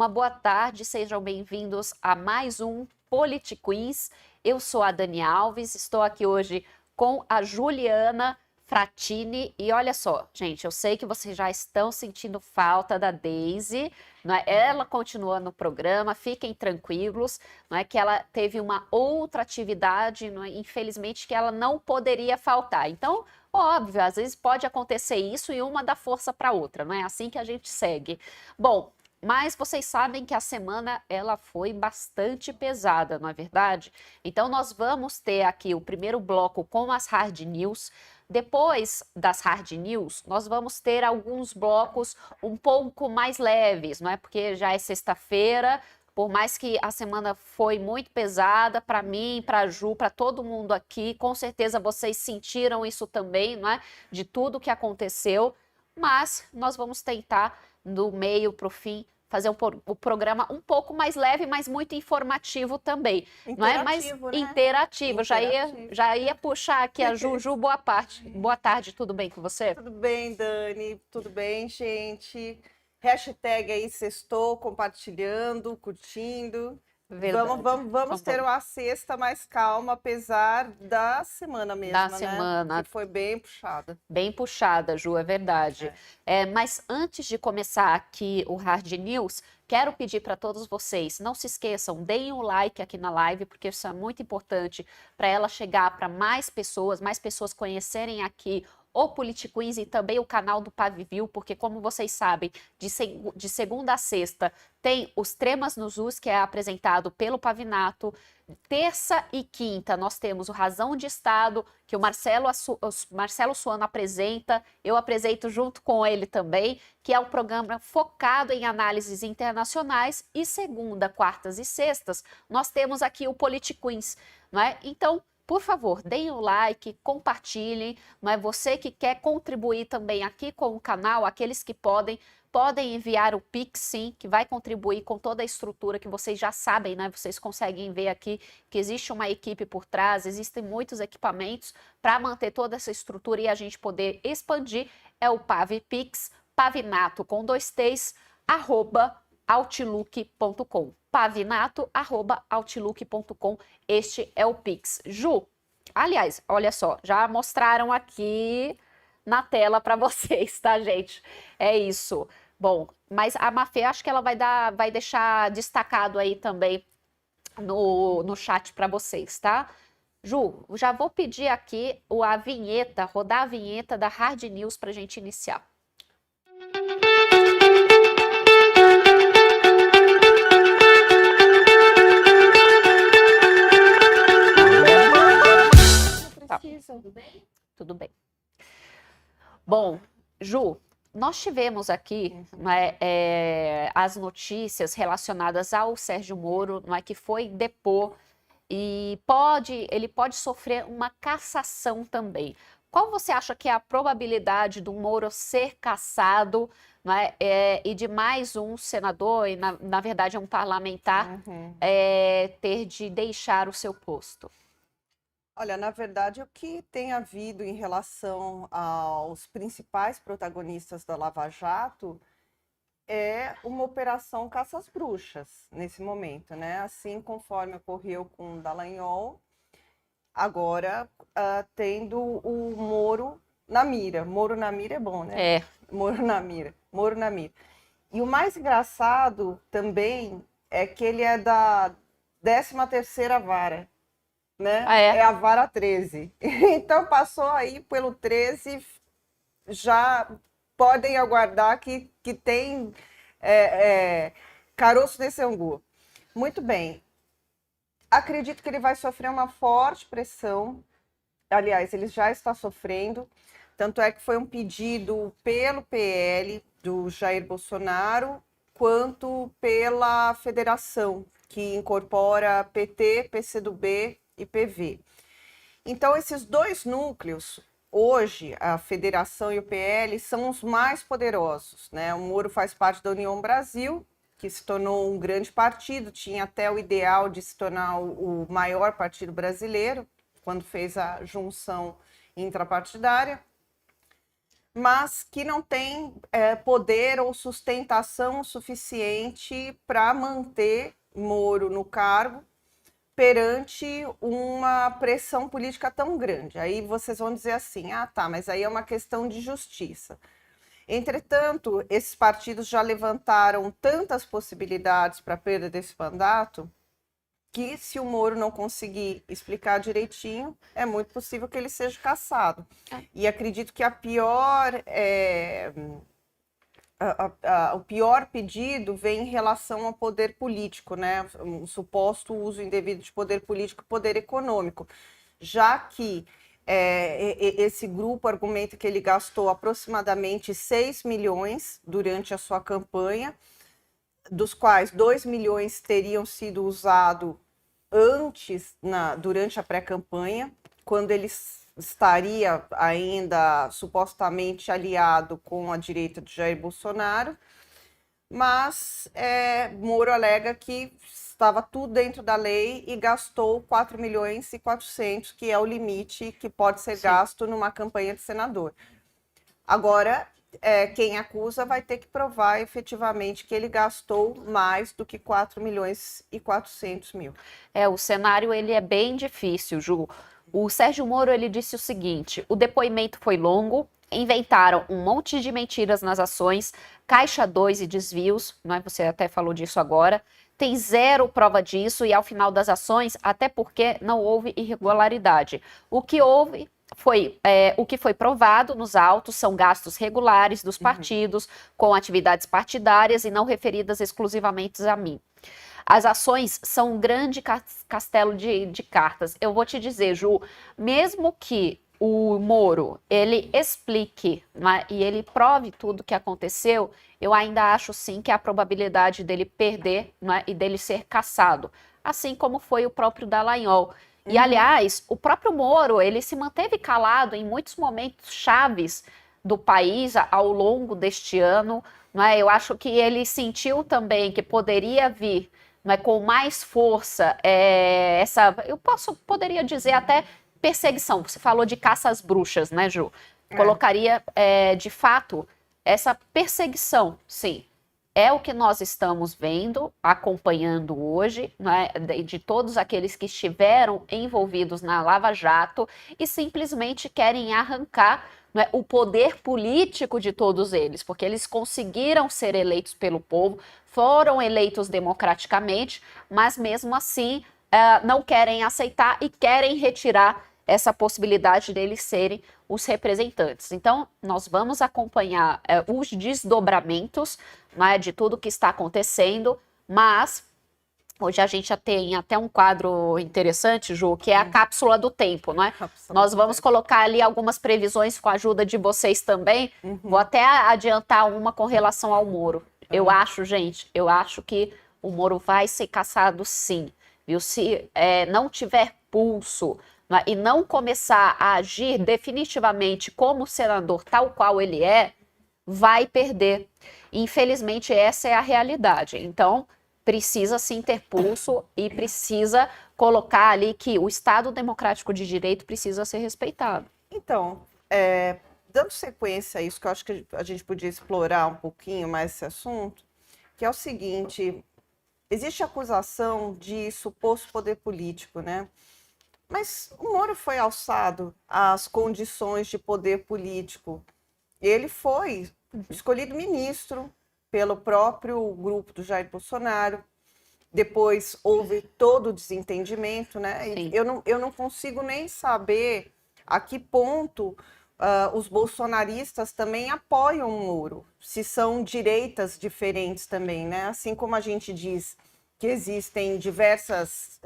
uma boa tarde, sejam bem-vindos a mais um Politiquiz. Eu sou a Dani Alves, estou aqui hoje com a Juliana Fratini e olha só, gente, eu sei que vocês já estão sentindo falta da Daisy, não é? Ela continua no programa, fiquem tranquilos, não é que ela teve uma outra atividade, não é? Infelizmente que ela não poderia faltar. Então, óbvio, às vezes pode acontecer isso e uma dá força para outra, não é assim que a gente segue. Bom, mas vocês sabem que a semana ela foi bastante pesada, não é verdade? Então nós vamos ter aqui o primeiro bloco com as hard news. Depois das hard news, nós vamos ter alguns blocos um pouco mais leves, não é? Porque já é sexta-feira, por mais que a semana foi muito pesada para mim, para a Ju, para todo mundo aqui, com certeza vocês sentiram isso também, não é? De tudo que aconteceu, mas nós vamos tentar, do meio para o fim, fazer o programa um pouco mais leve, mas muito informativo também. Não é? Mas Interativo, né? interativo. Interativo. Já ia puxar aqui a Juju. Boa tarde, tudo bem com você? Tudo bem, Dani? Tudo bem, gente? Hashtag aí sextou, compartilhando, curtindo. Verdade. Vamos ter uma sexta mais calma, apesar da semana mesmo, Da né? semana. Que foi bem puxada. Bem puxada, Ju, é verdade. Mas antes de começar aqui o Hard News, quero pedir para todos vocês, não se esqueçam, deem um like aqui na live, porque isso é muito importante para ela chegar para mais pessoas conhecerem aqui o Politiquiz e também o canal do Pavivil, porque como vocês sabem, de segunda a sexta tem os Tremas nos Us, que é apresentado pelo Pavinato. Terça e quinta nós temos o Razão de Estado, que o Marcelo Suano apresenta, eu apresento junto com ele também, que é um programa focado em análises internacionais. E segunda, quartas e sextas nós temos aqui o Politiquiz, não é? Então, por favor, deem o like, compartilhem, não é? Você que quer contribuir também aqui com o canal, aqueles que podem enviar o Pix, sim, que vai contribuir com toda a estrutura que vocês já sabem, né? Vocês conseguem ver aqui que existe uma equipe por trás, existem muitos equipamentos para manter toda essa estrutura e a gente poder expandir. É o PavPix, pavinato com 2 T's, @outlook.com. pavinato@outlook.com. Este é o Pix. Ju, aliás, olha só, já mostraram aqui na tela para vocês, tá, gente? É isso. Bom, mas a Mafê acho que ela vai deixar destacado aí também no chat para vocês, tá? Ju, já vou pedir aqui a vinheta, rodar a vinheta da Hard News para a gente iniciar. Tudo bem? Tudo bem. Bom, Ju, nós tivemos aqui né, as notícias relacionadas ao Sérgio Moro, não é, que foi depor e ele pode sofrer uma cassação também. Qual você acha que é a probabilidade do Moro ser cassado, não é, e de mais um senador, e na verdade é um parlamentar, ter de deixar o seu posto? Olha, na verdade, o que tem havido em relação aos principais protagonistas da Lava Jato é uma operação caça às bruxas nesse momento, né? Assim conforme ocorreu com o Dallagnol, agora tendo o Moro na mira. Moro na mira é bom, né? É. Moro na mira. Moro na mira. E o mais engraçado também é que ele é da 13ª vara. Né? É a vara 13. Então passou aí pelo 13, já podem aguardar que tem caroço nesse angu. Muito bem. Acredito que ele vai sofrer uma forte pressão. Aliás, ele já está sofrendo. Tanto é que foi um pedido pelo PL do Jair Bolsonaro, quanto pela federação, que incorpora PT, PCdoB e PV. Então, esses dois núcleos, hoje, a federação e o PL, são os mais poderosos, né? O Moro faz parte da União Brasil, que se tornou um grande partido, tinha até o ideal de se tornar o maior partido brasileiro, quando fez a junção intrapartidária. mas que não tem poder ou sustentação suficiente para manter Moro no cargo perante uma pressão política tão grande. Aí vocês vão dizer assim, ah tá, mas aí é uma questão de justiça. Entretanto, esses partidos já levantaram tantas possibilidades para a perda desse mandato que, se o Moro não conseguir explicar direitinho, é muito possível que ele seja cassado. E acredito que o pior pedido vem em relação ao poder político, né? O suposto uso indevido de poder político e poder econômico, já que esse grupo argumenta que ele gastou aproximadamente 6 milhões durante a sua campanha, dos quais 2 milhões teriam sido usados antes, durante a pré-campanha, quando ele estaria ainda supostamente aliado com a direita de Jair Bolsonaro, mas Moro alega que estava tudo dentro da lei e gastou 4 milhões e 400, que é o limite que pode ser gasto numa campanha de senador. Agora, quem acusa vai ter que provar efetivamente que ele gastou mais do que 4 milhões e 400 mil. O cenário ele é bem difícil, Ju. O Sérgio Moro ele disse o seguinte: o depoimento foi longo, inventaram um monte de mentiras nas ações, caixa 2 e desvios, não é? Você até falou disso agora. Tem zero prova disso e ao final das ações, até porque não houve irregularidade. O que houve foi o que foi provado nos autos são gastos regulares dos partidos com atividades partidárias e não referidas exclusivamente a mim. As ações são um grande castelo de cartas. Eu vou te dizer, Ju, mesmo que o Moro, ele explique, né, e ele prove tudo o que aconteceu, eu ainda acho sim que a probabilidade dele perder, né, e dele ser cassado, assim como foi o próprio Dallagnol. E, aliás, o próprio Moro, ele se manteve calado em muitos momentos chaves do país ao longo deste ano, né? Eu acho que ele sentiu também que poderia vir, né, com mais força poderia dizer até perseguição. Você falou de caça às bruxas, né, Ju? Colocaria, de fato, essa perseguição, sim. É o que nós estamos vendo, acompanhando hoje, né, de todos aqueles que estiveram envolvidos na Lava Jato e simplesmente querem arrancar, né, o poder político de todos eles, porque eles conseguiram ser eleitos pelo povo, foram eleitos democraticamente, mas mesmo assim não querem aceitar e querem retirar essa possibilidade deles serem os representantes. Então, nós vamos acompanhar os desdobramentos, né, de tudo que está acontecendo, mas hoje a gente já tem até um quadro interessante, Ju, que é a cápsula do tempo, não é? Nós vamos colocar ali algumas previsões com a ajuda de vocês também. Vou até adiantar uma com relação ao Moro. Eu acho, gente, que o Moro vai ser cassado sim, viu? Se não tiver pulso, né, e não começar a agir definitivamente como senador tal qual ele vai perder. Infelizmente, essa é a realidade. Então, precisa sim ter pulso e precisa colocar ali que o Estado Democrático de Direito precisa ser respeitado. Então, dando sequência a isso, que eu acho que a gente podia explorar um pouquinho mais esse assunto, que é o seguinte: existe acusação de suposto poder político, né? Mas o Moro foi alçado às condições de poder político. Ele foi escolhido ministro pelo próprio grupo do Jair Bolsonaro. Depois houve todo o desentendimento, né? Eu não consigo nem saber a que ponto os bolsonaristas também apoiam o Moro, se são direitas diferentes também, né? Assim como a gente diz que existem diversas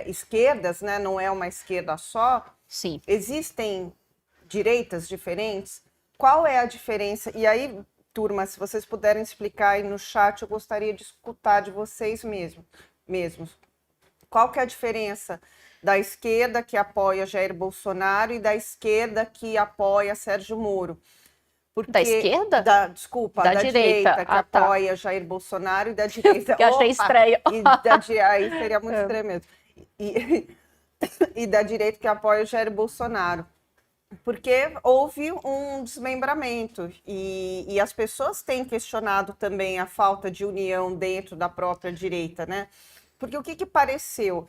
esquerdas, né? Não é uma esquerda só. Sim. Existem direitas diferentes. Qual é a diferença? E aí, turma, se vocês puderem explicar aí no chat, eu gostaria de escutar de vocês mesmos. Qual que é a diferença da esquerda que apoia Jair Bolsonaro e da esquerda que apoia Sérgio Moro? Porque, da esquerda? Desculpa, da direita que apoia Jair Bolsonaro e da direita... Que eu achei estranho. Aí seria muito estranho mesmo. E da direita que apoia Jair Bolsonaro. porque houve um desmembramento e as pessoas têm questionado também a falta de união dentro da própria direita, né? Porque o que pareceu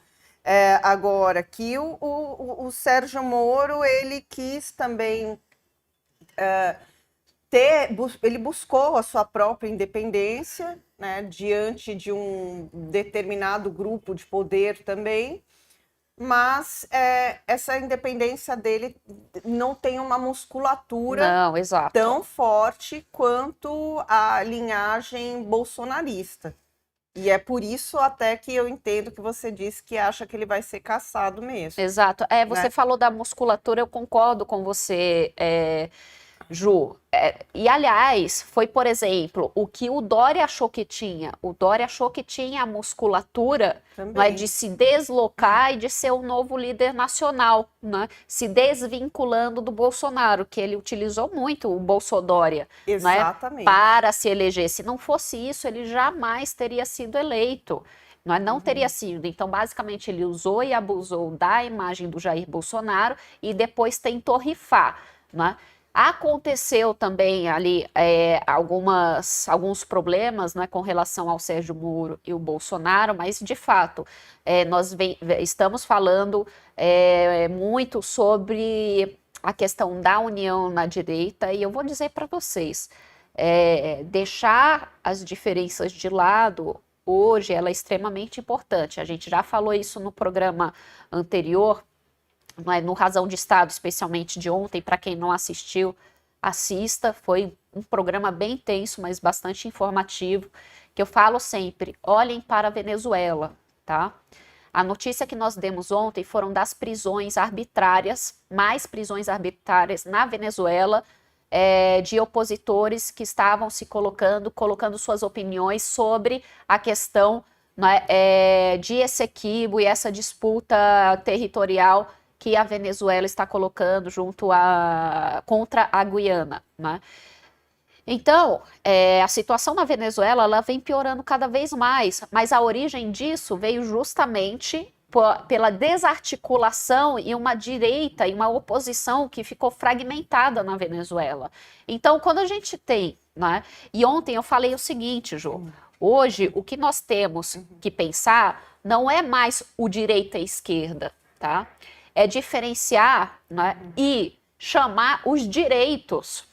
agora? Que o Sérgio Moro, ele quis também ele buscou a sua própria independência, né, diante de um determinado grupo de poder também, mas essa independência dele não tem uma musculatura Não, exato. tão forte quanto a linhagem bolsonarista. E é por isso até que eu entendo que você disse que acha que ele vai ser caçado mesmo. Exato. Você Né? falou da musculatura, eu concordo com você, Ju. E, aliás, foi, por exemplo, o que o Dória achou que tinha. O Dória achou que tinha a musculatura, não é, Também. de se deslocar e de ser o novo líder nacional, né? Se desvinculando do Bolsonaro, que ele utilizou muito o Bolsodória, não é, Exatamente. para se eleger. Se não fosse isso, ele jamais teria sido eleito. Não teria sido. Então, basicamente, ele usou e abusou da imagem do Jair Bolsonaro e depois tentou rifar, né? Aconteceu também ali alguns problemas, né, com relação ao Sérgio Moro e o Bolsonaro, mas de fato nós estamos falando muito sobre a questão da união na direita, e eu vou dizer para vocês, deixar as diferenças de lado hoje ela é extremamente importante. A gente já falou isso no programa anterior, no Razão de Estado, especialmente de ontem. Para quem não assistiu, assista. Foi um programa bem tenso, mas bastante informativo, que eu falo sempre, olhem para a Venezuela, tá? A notícia que nós demos ontem foram das prisões arbitrárias, mais prisões arbitrárias na Venezuela, de opositores que estavam se colocando suas opiniões sobre a questão, né, de Essequibo e essa disputa territorial que a Venezuela está colocando contra a Guiana, né? Então, a situação na Venezuela ela vem piorando cada vez mais, mas a origem disso veio justamente pela desarticulação e uma direita e uma oposição que ficou fragmentada na Venezuela. Então, quando a gente tem, né? E ontem eu falei o seguinte, Jô, hoje o que nós temos que pensar não é mais o direita e esquerda, tá? É diferenciar, né, e chamar os direitos,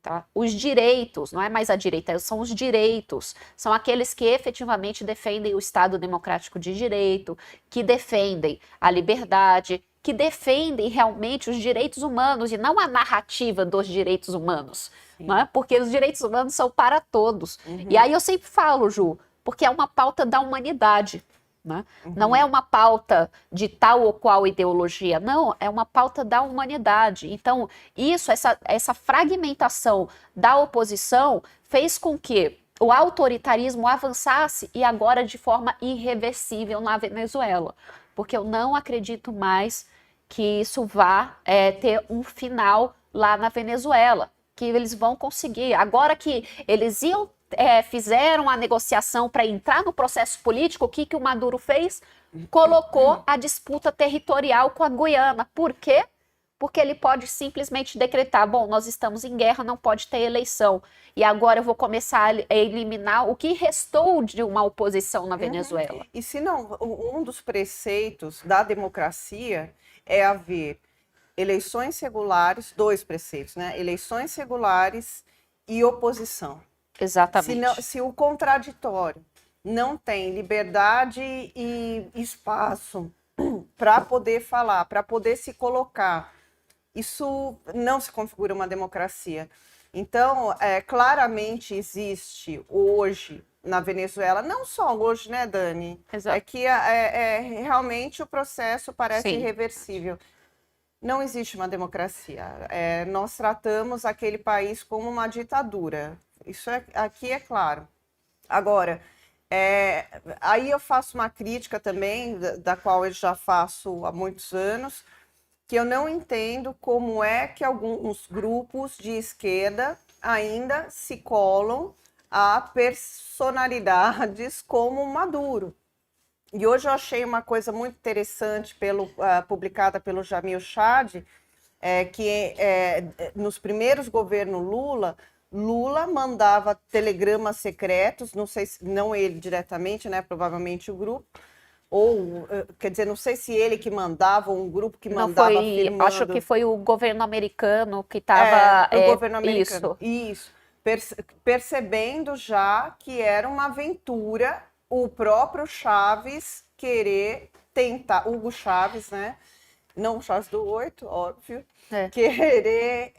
tá? Os direitos, não é mais a direita, são os direitos, são aqueles que efetivamente defendem o Estado Democrático de Direito, que defendem a liberdade, que defendem realmente os direitos humanos e não a narrativa dos direitos humanos, não é? Porque os direitos humanos são para todos. E aí eu sempre falo, Ju, porque é uma pauta da humanidade. Né? Não é uma pauta de tal ou qual ideologia, não, é uma pauta da humanidade. Então, essa fragmentação da oposição fez com que o autoritarismo avançasse e agora de forma irreversível na Venezuela. Porque eu não acredito mais que isso vá ter um final lá na Venezuela, que eles vão conseguir. Agora que eles fizeram a negociação para entrar no processo político, o que o Maduro fez? Colocou a disputa territorial com a Guiana. Por quê? Porque ele pode simplesmente decretar, bom, nós estamos em guerra, não pode ter eleição. E agora eu vou começar a eliminar o que restou de uma oposição na Venezuela. E se não, um dos preceitos da democracia é haver eleições regulares, dois preceitos, né? Eleições regulares e oposição. Exatamente. Se o contraditório não tem liberdade e espaço para poder falar, para poder se colocar, isso não se configura uma democracia. Então, claramente existe hoje na Venezuela, não só hoje, né, Dani? Exato. É que realmente o processo parece irreversível. Não existe uma democracia. Nós tratamos aquele país como uma ditadura. Isso aqui é claro. Agora, aí eu faço uma crítica também, da qual eu já faço há muitos anos, que eu não entendo como é que alguns grupos de esquerda ainda se colam a personalidades como Maduro. E hoje eu achei uma coisa muito interessante publicada pelo Jamil Chad, nos primeiros governos Lula mandava telegramas secretos, não sei se não ele diretamente, né? Provavelmente o grupo, ou quer dizer, não sei se ele que mandava ou um grupo que Não mandava foi, afirmando. acho que foi o governo americano que estava. O governo americano. Isso. Percebendo já que era uma aventura o próprio Chaves querer tentar, Hugo Chaves, né? Não o Chaves do 8, óbvio, querer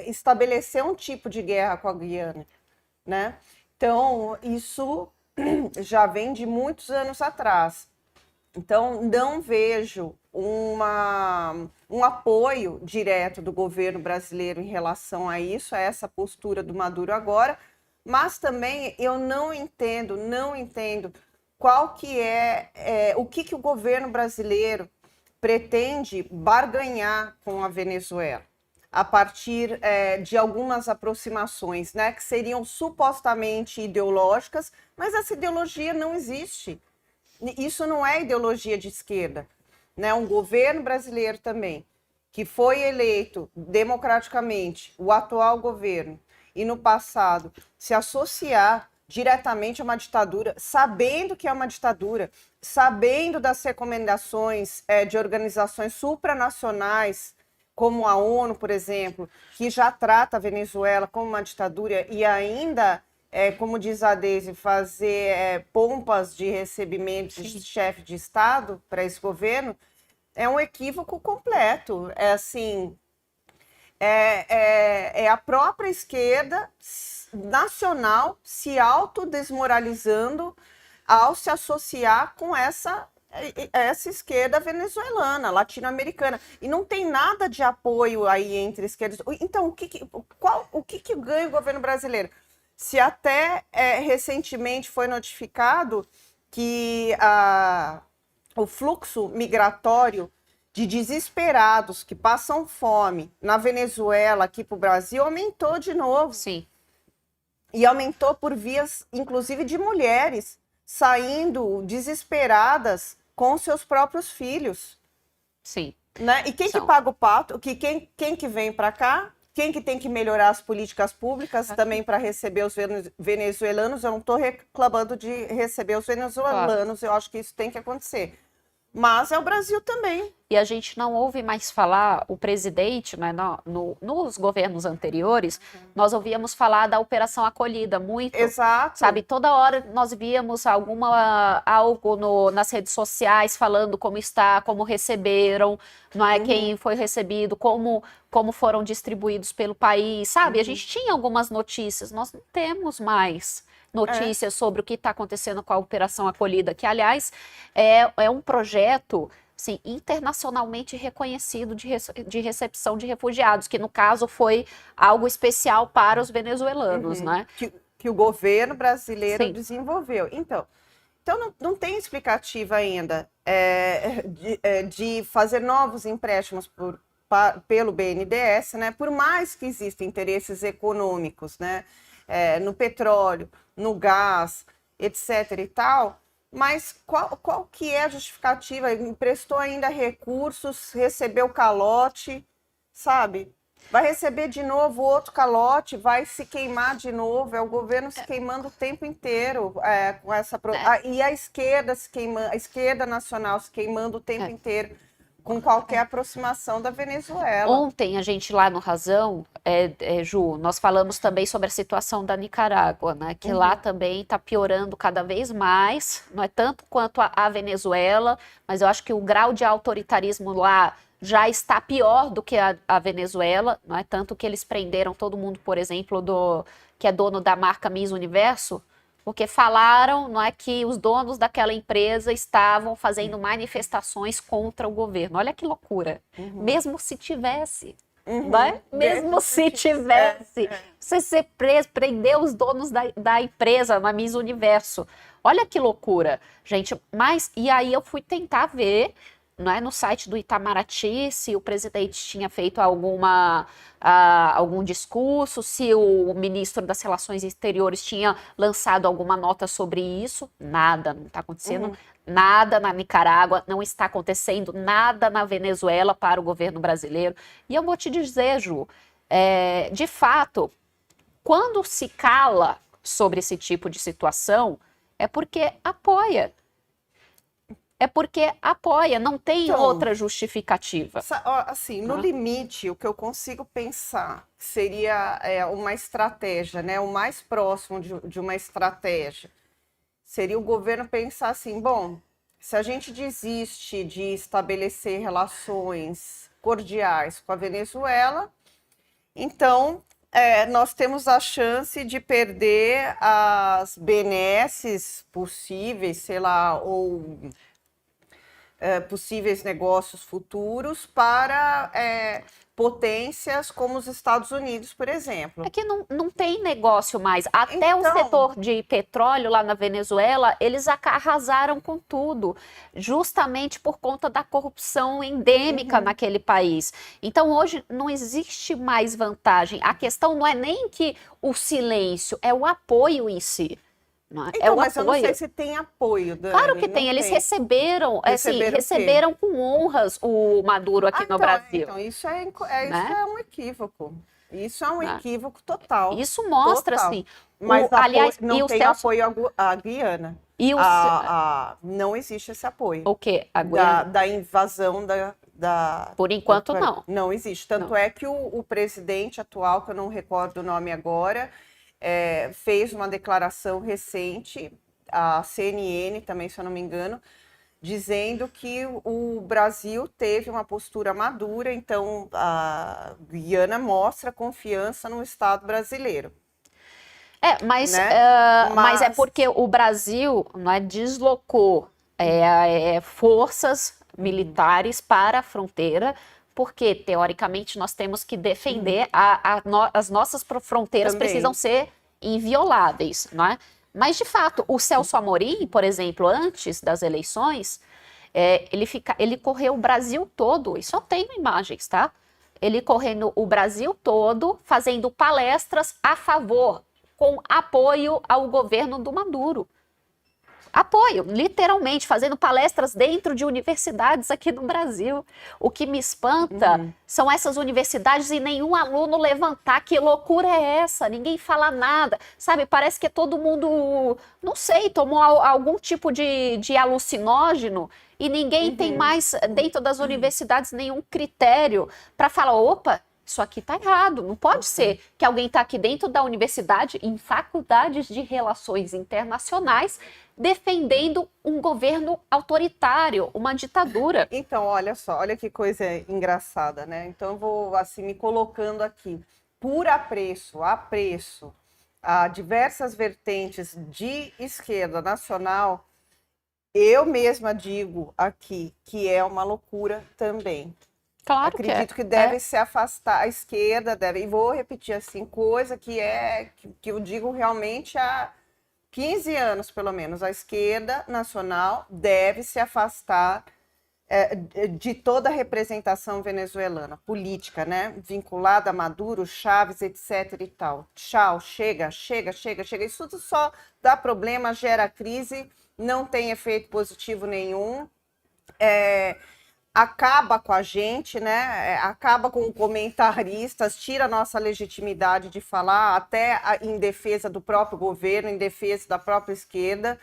estabelecer um tipo de guerra com a Guiana, né? Então, isso já vem de muitos anos atrás. Então, não vejo um apoio direto do governo brasileiro em relação a isso, a essa postura do Maduro agora, mas também eu não entendo qual que o que o governo brasileiro pretende barganhar com a Venezuela, a partir de algumas aproximações, né, que seriam supostamente ideológicas, mas essa ideologia não existe. Isso não é ideologia de esquerda, né? Um governo brasileiro também, que foi eleito democraticamente, o atual governo, e no passado se associar diretamente a uma ditadura, sabendo que é uma ditadura, sabendo das recomendações de organizações supranacionais, como a ONU, por exemplo, que já trata a Venezuela como uma ditadura e ainda, como diz a Deise, fazer pompas de recebimento de chefe de Estado para esse governo, é um equívoco completo. É assim, é a própria esquerda nacional se autodesmoralizando ao se associar com essa esquerda venezuelana, latino-americana. E não tem nada de apoio aí entre esquerdas. Então, o que ganha o governo brasileiro? Se até recentemente foi notificado que o fluxo migratório de desesperados que passam fome na Venezuela, aqui para o Brasil, aumentou de novo. Sim. E aumentou por vias, inclusive, de mulheres saindo desesperadas com seus próprios filhos. Sim. Né? E quem que paga o pato? Quem que vem para cá? Quem que tem que melhorar as políticas públicas também para receber os venezuelanos? Eu não estou reclamando de receber os venezuelanos, eu acho que isso tem que acontecer. Mas é o Brasil também. E a gente não ouve mais falar, o presidente, né, nos governos anteriores, nós ouvíamos falar da Operação Acolhida, muito. Exato. Sabe, toda hora nós víamos algo nas redes sociais falando como está, como receberam, não é, quem foi recebido, como foram distribuídos pelo país, sabe? A gente tinha algumas notícias, nós não temos mais notícias sobre o que está acontecendo com a Operação Acolhida, que, aliás, é um projeto assim, internacionalmente reconhecido de recepção de refugiados, que, no caso, foi algo especial para os venezuelanos, né? Que o governo brasileiro desenvolveu. Então não tem explicativa ainda de fazer novos empréstimos pelo BNDES, né? Por mais que existam interesses econômicos, né? No petróleo, no gás, etc. e tal, mas qual que é a justificativa? Emprestou ainda recursos, recebeu calote, sabe? Vai receber de novo outro calote, vai se queimar de novo, é o governo se queimando o tempo inteiro com essa... E a esquerda se queimando, a esquerda nacional se queimando o tempo inteiro com qualquer aproximação da Venezuela. Ontem, a gente lá no Razão, Ju, nós falamos também sobre a situação da Nicarágua, né? Que lá também está piorando cada vez mais, não é tanto quanto a Venezuela, mas eu acho que o grau de autoritarismo lá já está pior do que a Venezuela, não é tanto que eles prenderam todo mundo, por exemplo, que é dono da marca Miss Universo, porque falaram, não é, que os donos daquela empresa estavam fazendo manifestações contra o governo. Olha que loucura. Mesmo se tivesse, né? Mesmo se tivesse. Você ser preso, prender os donos da empresa na Miss Universo. Olha que loucura, gente. Mas, e aí eu fui tentar ver não é, no site do Itamaraty se o presidente tinha feito algum discurso, se o ministro das Relações Exteriores tinha lançado alguma nota sobre isso. Nada, não está acontecendo nada na Nicarágua, não está acontecendo nada na Venezuela para o governo brasileiro. E eu vou te dizer, Ju, de fato, quando se cala sobre esse tipo de situação, é porque apoia. É porque apoia, não tem outra justificativa. Assim, no limite, o que eu consigo pensar seria uma estratégia, né? O mais próximo de uma estratégia seria o governo pensar assim, bom, se a gente desiste de estabelecer relações cordiais com a Venezuela, então nós temos a chance de perder as benesses possíveis, sei lá, ou possíveis negócios futuros para potências como os Estados Unidos, por exemplo. É que não tem negócio mais. Até o setor de petróleo lá na Venezuela, eles arrasaram com tudo, justamente por conta da corrupção endêmica naquele país. Então, hoje, não existe mais vantagem. A questão não é nem que o silêncio, é o apoio em si. Então, mas eu não sei se tem apoio, Dani. Claro que tem, eles receberam com honras o Maduro aqui no Brasil. Então, isso é um equívoco. Isso é um equívoco total. Isso mostra, assim... Mas aliás, não tem apoio à Guiana. Não existe esse apoio. O quê? A Guiana? Da invasão da... Por enquanto, não. Não existe. Tanto é que o presidente atual, que eu não recordo o nome agora... fez uma declaração recente, a CNN também, se eu não me engano, dizendo que o Brasil teve uma postura madura, então a Guiana mostra confiança no Estado brasileiro. Mas é porque o Brasil deslocou forças militares para a fronteira, porque, teoricamente, nós temos que defender as nossas fronteiras precisam ser invioláveis, não é? Mas, de fato, o Celso Amorim, por exemplo, antes das eleições, ele correu o Brasil todo, e só tenho imagens, tá? Ele correndo o Brasil todo, fazendo palestras a favor, com apoio ao governo do Maduro. Apoio, literalmente, fazendo palestras dentro de universidades aqui no Brasil. O que me espanta são essas universidades e nenhum aluno levantar. Que loucura é essa? Ninguém fala nada. Sabe, parece que todo mundo, não sei, tomou algum tipo de alucinógeno e ninguém tem mais, dentro das universidades, nenhum critério para falar, opa, isso aqui está errado, não pode ser que alguém está aqui dentro da universidade, em faculdades de relações internacionais, defendendo um governo autoritário, uma ditadura. Então, olha só, olha que coisa engraçada, né? Então, eu vou, assim, me colocando aqui, por apreço a diversas vertentes de esquerda nacional, eu mesma digo aqui que é uma loucura também. Claro Acredito que deve se afastar, a esquerda deve, e vou repetir assim, coisa que eu digo realmente há 15 anos, pelo menos, a esquerda nacional deve se afastar de toda a representação venezuelana, política, né? Vinculada a Maduro, Chávez, etc. e tal. Tchau, chega. Isso tudo só dá problema, gera crise, não tem efeito positivo nenhum. Acaba com a gente, né? Acaba com comentaristas, tira a nossa legitimidade de falar, até em defesa do próprio governo, em defesa da própria esquerda.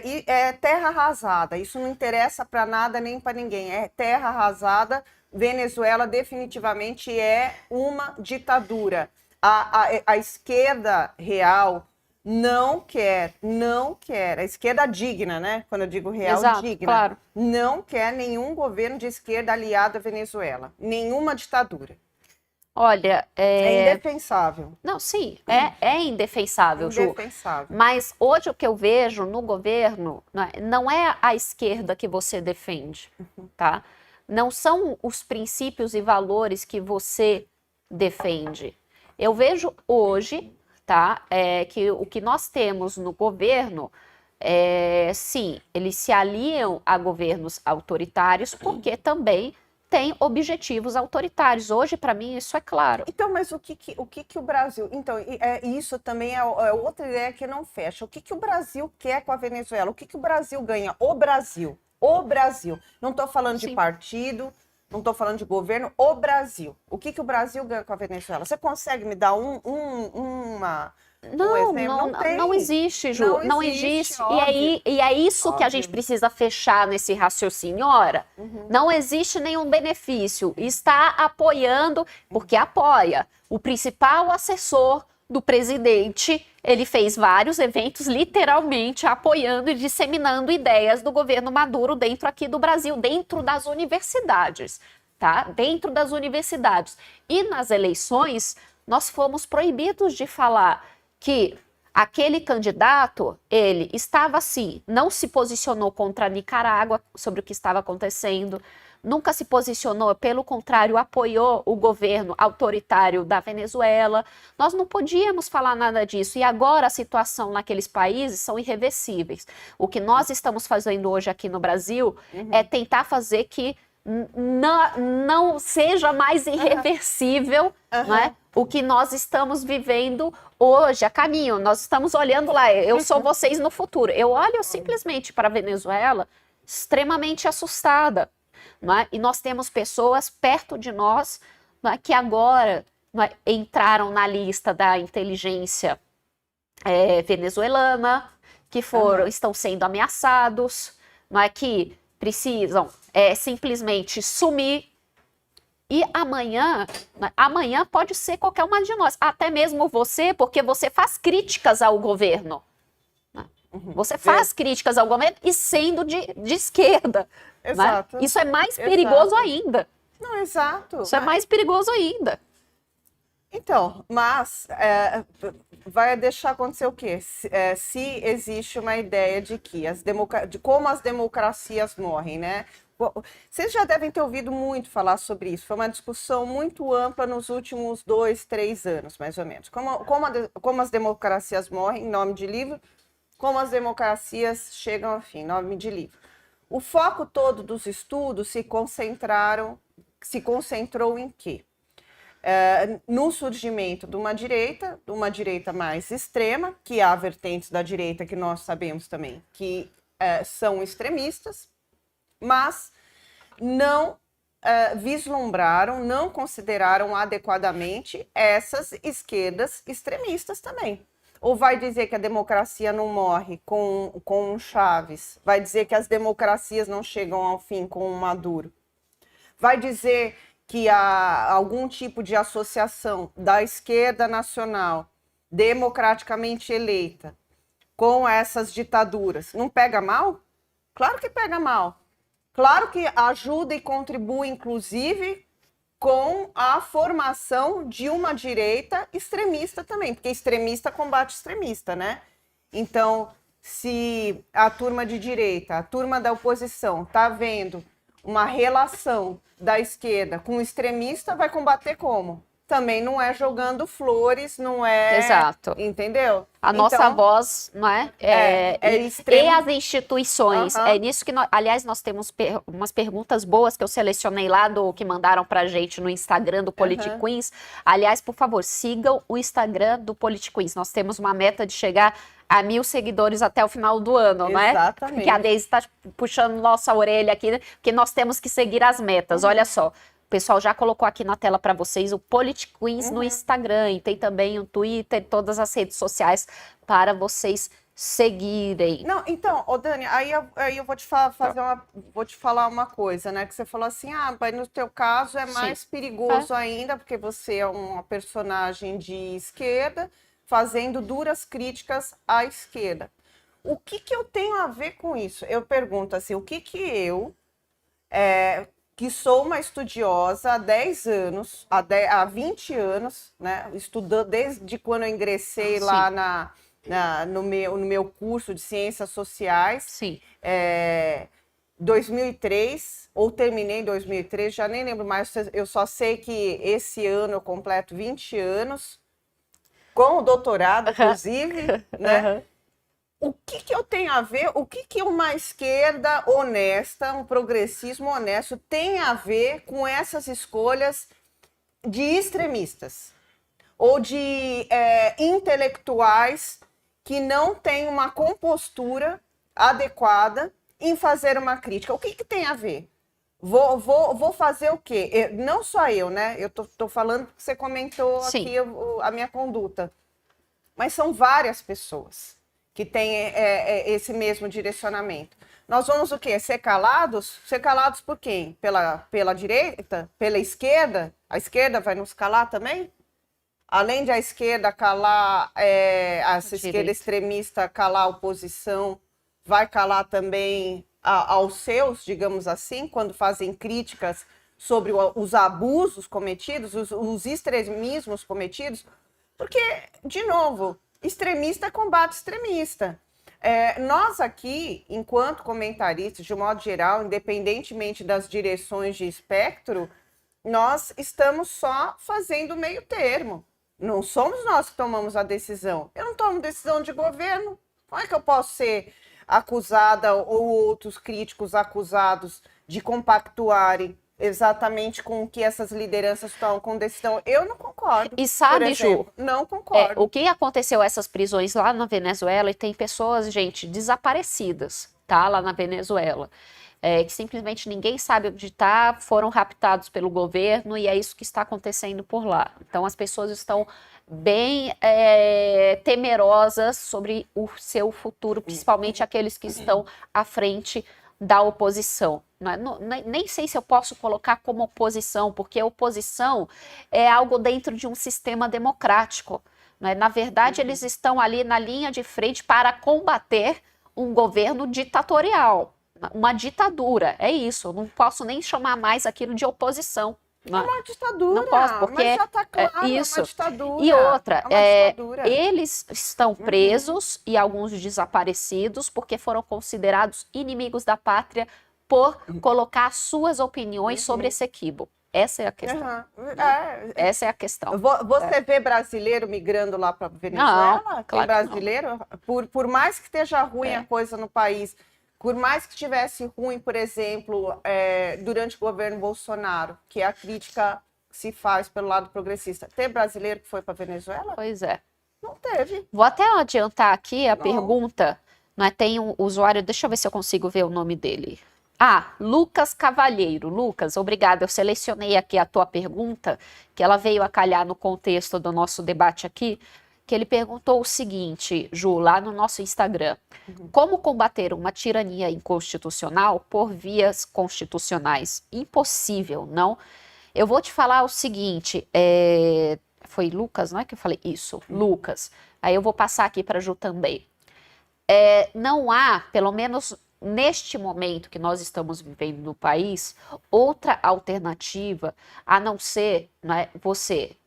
E é terra arrasada, isso não interessa para nada nem para ninguém. É terra arrasada. Venezuela definitivamente é uma ditadura. A esquerda real não quer, a esquerda digna, né? Quando eu digo real, exato, digna, claro. Não quer nenhum governo de esquerda aliado à Venezuela, nenhuma ditadura. Olha, é indefensável. Não, sim, é indefensável, Ju. Indefensável. Mas hoje o que eu vejo no governo não é a esquerda que você defende, tá? Não são os princípios e valores que você defende. Eu vejo hoje, tá, que o que nós temos no governo sim, eles se aliam a governos autoritários porque também têm objetivos autoritários. Hoje, para mim, isso é claro. Então, mas o que o Brasil... Então, isso também é outra ideia que não fecha. O que o Brasil quer com a Venezuela? O que o Brasil ganha? O Brasil. O Brasil. Não estou falando de Sim. partido, não estou falando de governo. O Brasil. O que o Brasil ganha com a Venezuela? Você consegue me dar um exemplo? Não existe, Ju. Não existe. E é isso que a gente precisa fechar nesse raciocínio. Ora, não existe nenhum benefício. Está apoiando, porque apoia. O principal assessor do presidente, ele fez vários eventos literalmente apoiando e disseminando ideias do governo Maduro dentro aqui do Brasil, dentro das universidades, tá? Dentro das universidades. E nas eleições, nós fomos proibidos de falar que aquele candidato, ele estava assim, não se posicionou contra a Nicarágua sobre o que estava acontecendo, nunca se posicionou, pelo contrário, apoiou o governo autoritário da Venezuela. Nós não podíamos falar nada disso. E agora a situação naqueles países são irreversíveis. O que nós estamos fazendo hoje aqui no Brasil é tentar fazer que não seja mais irreversível, né, o que nós estamos vivendo hoje, a caminho. Nós estamos olhando lá, eu sou vocês no futuro. Eu olho simplesmente para a Venezuela extremamente assustada. Né? E nós temos pessoas perto de nós, né, que agora, né, entraram na lista da inteligência venezuelana, que estão sendo ameaçados, né, que precisam simplesmente sumir. E amanhã pode ser qualquer uma de nós, até mesmo você, porque você faz críticas ao governo. Né? Você faz críticas ao governo e sendo de esquerda. Exato. Né? Isso é mais perigoso ainda. Não, exato. Isso é mais perigoso ainda. Então, mas vai deixar acontecer o quê? Se existe uma ideia de que de como as democracias morrem, né? Vocês já devem ter ouvido muito falar sobre isso. Foi uma discussão muito ampla nos últimos 2, 3 anos, mais ou menos. Como as democracias morrem, em nome de livro, como as democracias chegam ao fim, em nome de livro. O foco todo dos estudos se concentrou em quê? No surgimento de uma direita mais extrema, que há vertentes da direita que nós sabemos também que são extremistas, mas não vislumbraram, não consideraram adequadamente essas esquerdas extremistas também. Ou vai dizer que a democracia não morre com Chaves? Vai dizer que as democracias não chegam ao fim com o Maduro? Vai dizer que há algum tipo de associação da esquerda nacional democraticamente eleita com essas ditaduras não pega mal? Claro que pega mal. Claro que ajuda e contribui, inclusive, com a formação de uma direita extremista também, porque extremista combate extremista, né? Então, se a turma de direita, a turma da oposição, está vendo uma relação da esquerda com o extremista, vai combater como? Também não é jogando flores, não é... Exato. Entendeu? A nossa voz, não é? E as instituições. É nisso que, aliás, nós temos umas perguntas boas que eu selecionei lá que mandaram pra gente no Instagram do Politiquins. Aliás, por favor, sigam o Instagram do Politiquins. Nós temos uma meta de chegar a 1.000 seguidores até o final do ano, não é? Exatamente. Que a Deise está puxando nossa orelha aqui, porque nós temos que seguir as metas. Olha só. O pessoal já colocou aqui na tela para vocês o Politiquins no Instagram e tem também o Twitter, todas as redes sociais para vocês seguirem. Não, então, Dani, aí eu vou te vou te falar uma coisa, né? Que você falou assim, mas no teu caso é mais perigoso ainda, porque você é uma personagem de esquerda fazendo duras críticas à esquerda. O que eu tenho a ver com isso? Eu pergunto assim, o que eu... que sou uma estudiosa há 10 anos, há 20 anos, né? Estudando desde quando eu ingressei lá no meu curso de Ciências Sociais. Sim. 2003, ou terminei em 2003, já nem lembro mais, eu só sei que esse ano eu completo 20 anos, com o doutorado, inclusive, né? o que que eu tenho a ver, o que que uma esquerda honesta, um progressismo honesto tem a ver com essas escolhas de extremistas ou de intelectuais que não têm uma compostura adequada em fazer uma crítica? O que que tem a ver? Vou fazer o quê? Não só eu, né? Eu tô falando que você comentou Sim. aqui a minha conduta. Mas são várias pessoas que têm esse mesmo direcionamento. Nós vamos o quê? Ser calados? Ser calados por quem? Pela direita? Pela esquerda? A esquerda vai nos calar também? Além de a esquerda calar, essa esquerda extremista calar a oposição, vai calar também aos seus, digamos assim, quando fazem críticas sobre os abusos cometidos, os extremismos cometidos, porque, de novo, extremista combate extremista. Nós aqui, enquanto comentaristas, de um modo geral, independentemente das direções de espectro, nós estamos só fazendo meio termo. Não somos nós que tomamos a decisão. Eu não tomo decisão de governo. Como é que eu posso ser acusada ou outros críticos acusados de compactuarem exatamente com o que essas lideranças estão com decisão? Eu não concordo. E sabe, Ju, não concordo. o que aconteceu essas prisões lá na Venezuela, e tem pessoas, gente, desaparecidas, tá? Lá na Venezuela. Que simplesmente ninguém sabe onde está, foram raptados pelo governo e é isso que está acontecendo por lá. Então as pessoas estão bem temerosas sobre o seu futuro, principalmente aqueles que estão à frente da oposição. Nem sei se eu posso colocar como oposição, porque oposição é algo dentro de um sistema democrático. Né? Na verdade, eles estão ali na linha de frente para combater um governo ditatorial. Uma ditadura, é isso. Eu não posso nem chamar mais aquilo de oposição. É uma ditadura, não posso, porque mas já está claro, isso. É uma ditadura. E outra, ditadura. Eles estão presos e alguns desaparecidos porque foram considerados inimigos da pátria por colocar suas opiniões sobre esse equívoco. Essa é a questão. Essa é a questão. Você vê brasileiro migrando lá para Venezuela? Não, Tem claro brasileiro? Por mais que esteja ruim a coisa no país, por mais que estivesse ruim, por exemplo, durante o governo Bolsonaro, que é a crítica que se faz pelo lado progressista, tem brasileiro que foi para Venezuela? Pois é. Não teve. Vou até adiantar aqui a pergunta. Né, tem um usuário, deixa eu ver se eu consigo ver o nome dele. Lucas Cavalheiro. Lucas, obrigada. Eu selecionei aqui a tua pergunta, que ela veio a calhar no contexto do nosso debate aqui, que ele perguntou o seguinte, Ju, lá no nosso Instagram. Como combater uma tirania inconstitucional por vias constitucionais? Impossível, não? Eu vou te falar o seguinte, foi Lucas, não é que eu falei? Isso, Lucas. Aí eu vou passar aqui para a Ju também. Não há, pelo menos neste momento que nós estamos vivendo no país, outra alternativa a não ser, né, você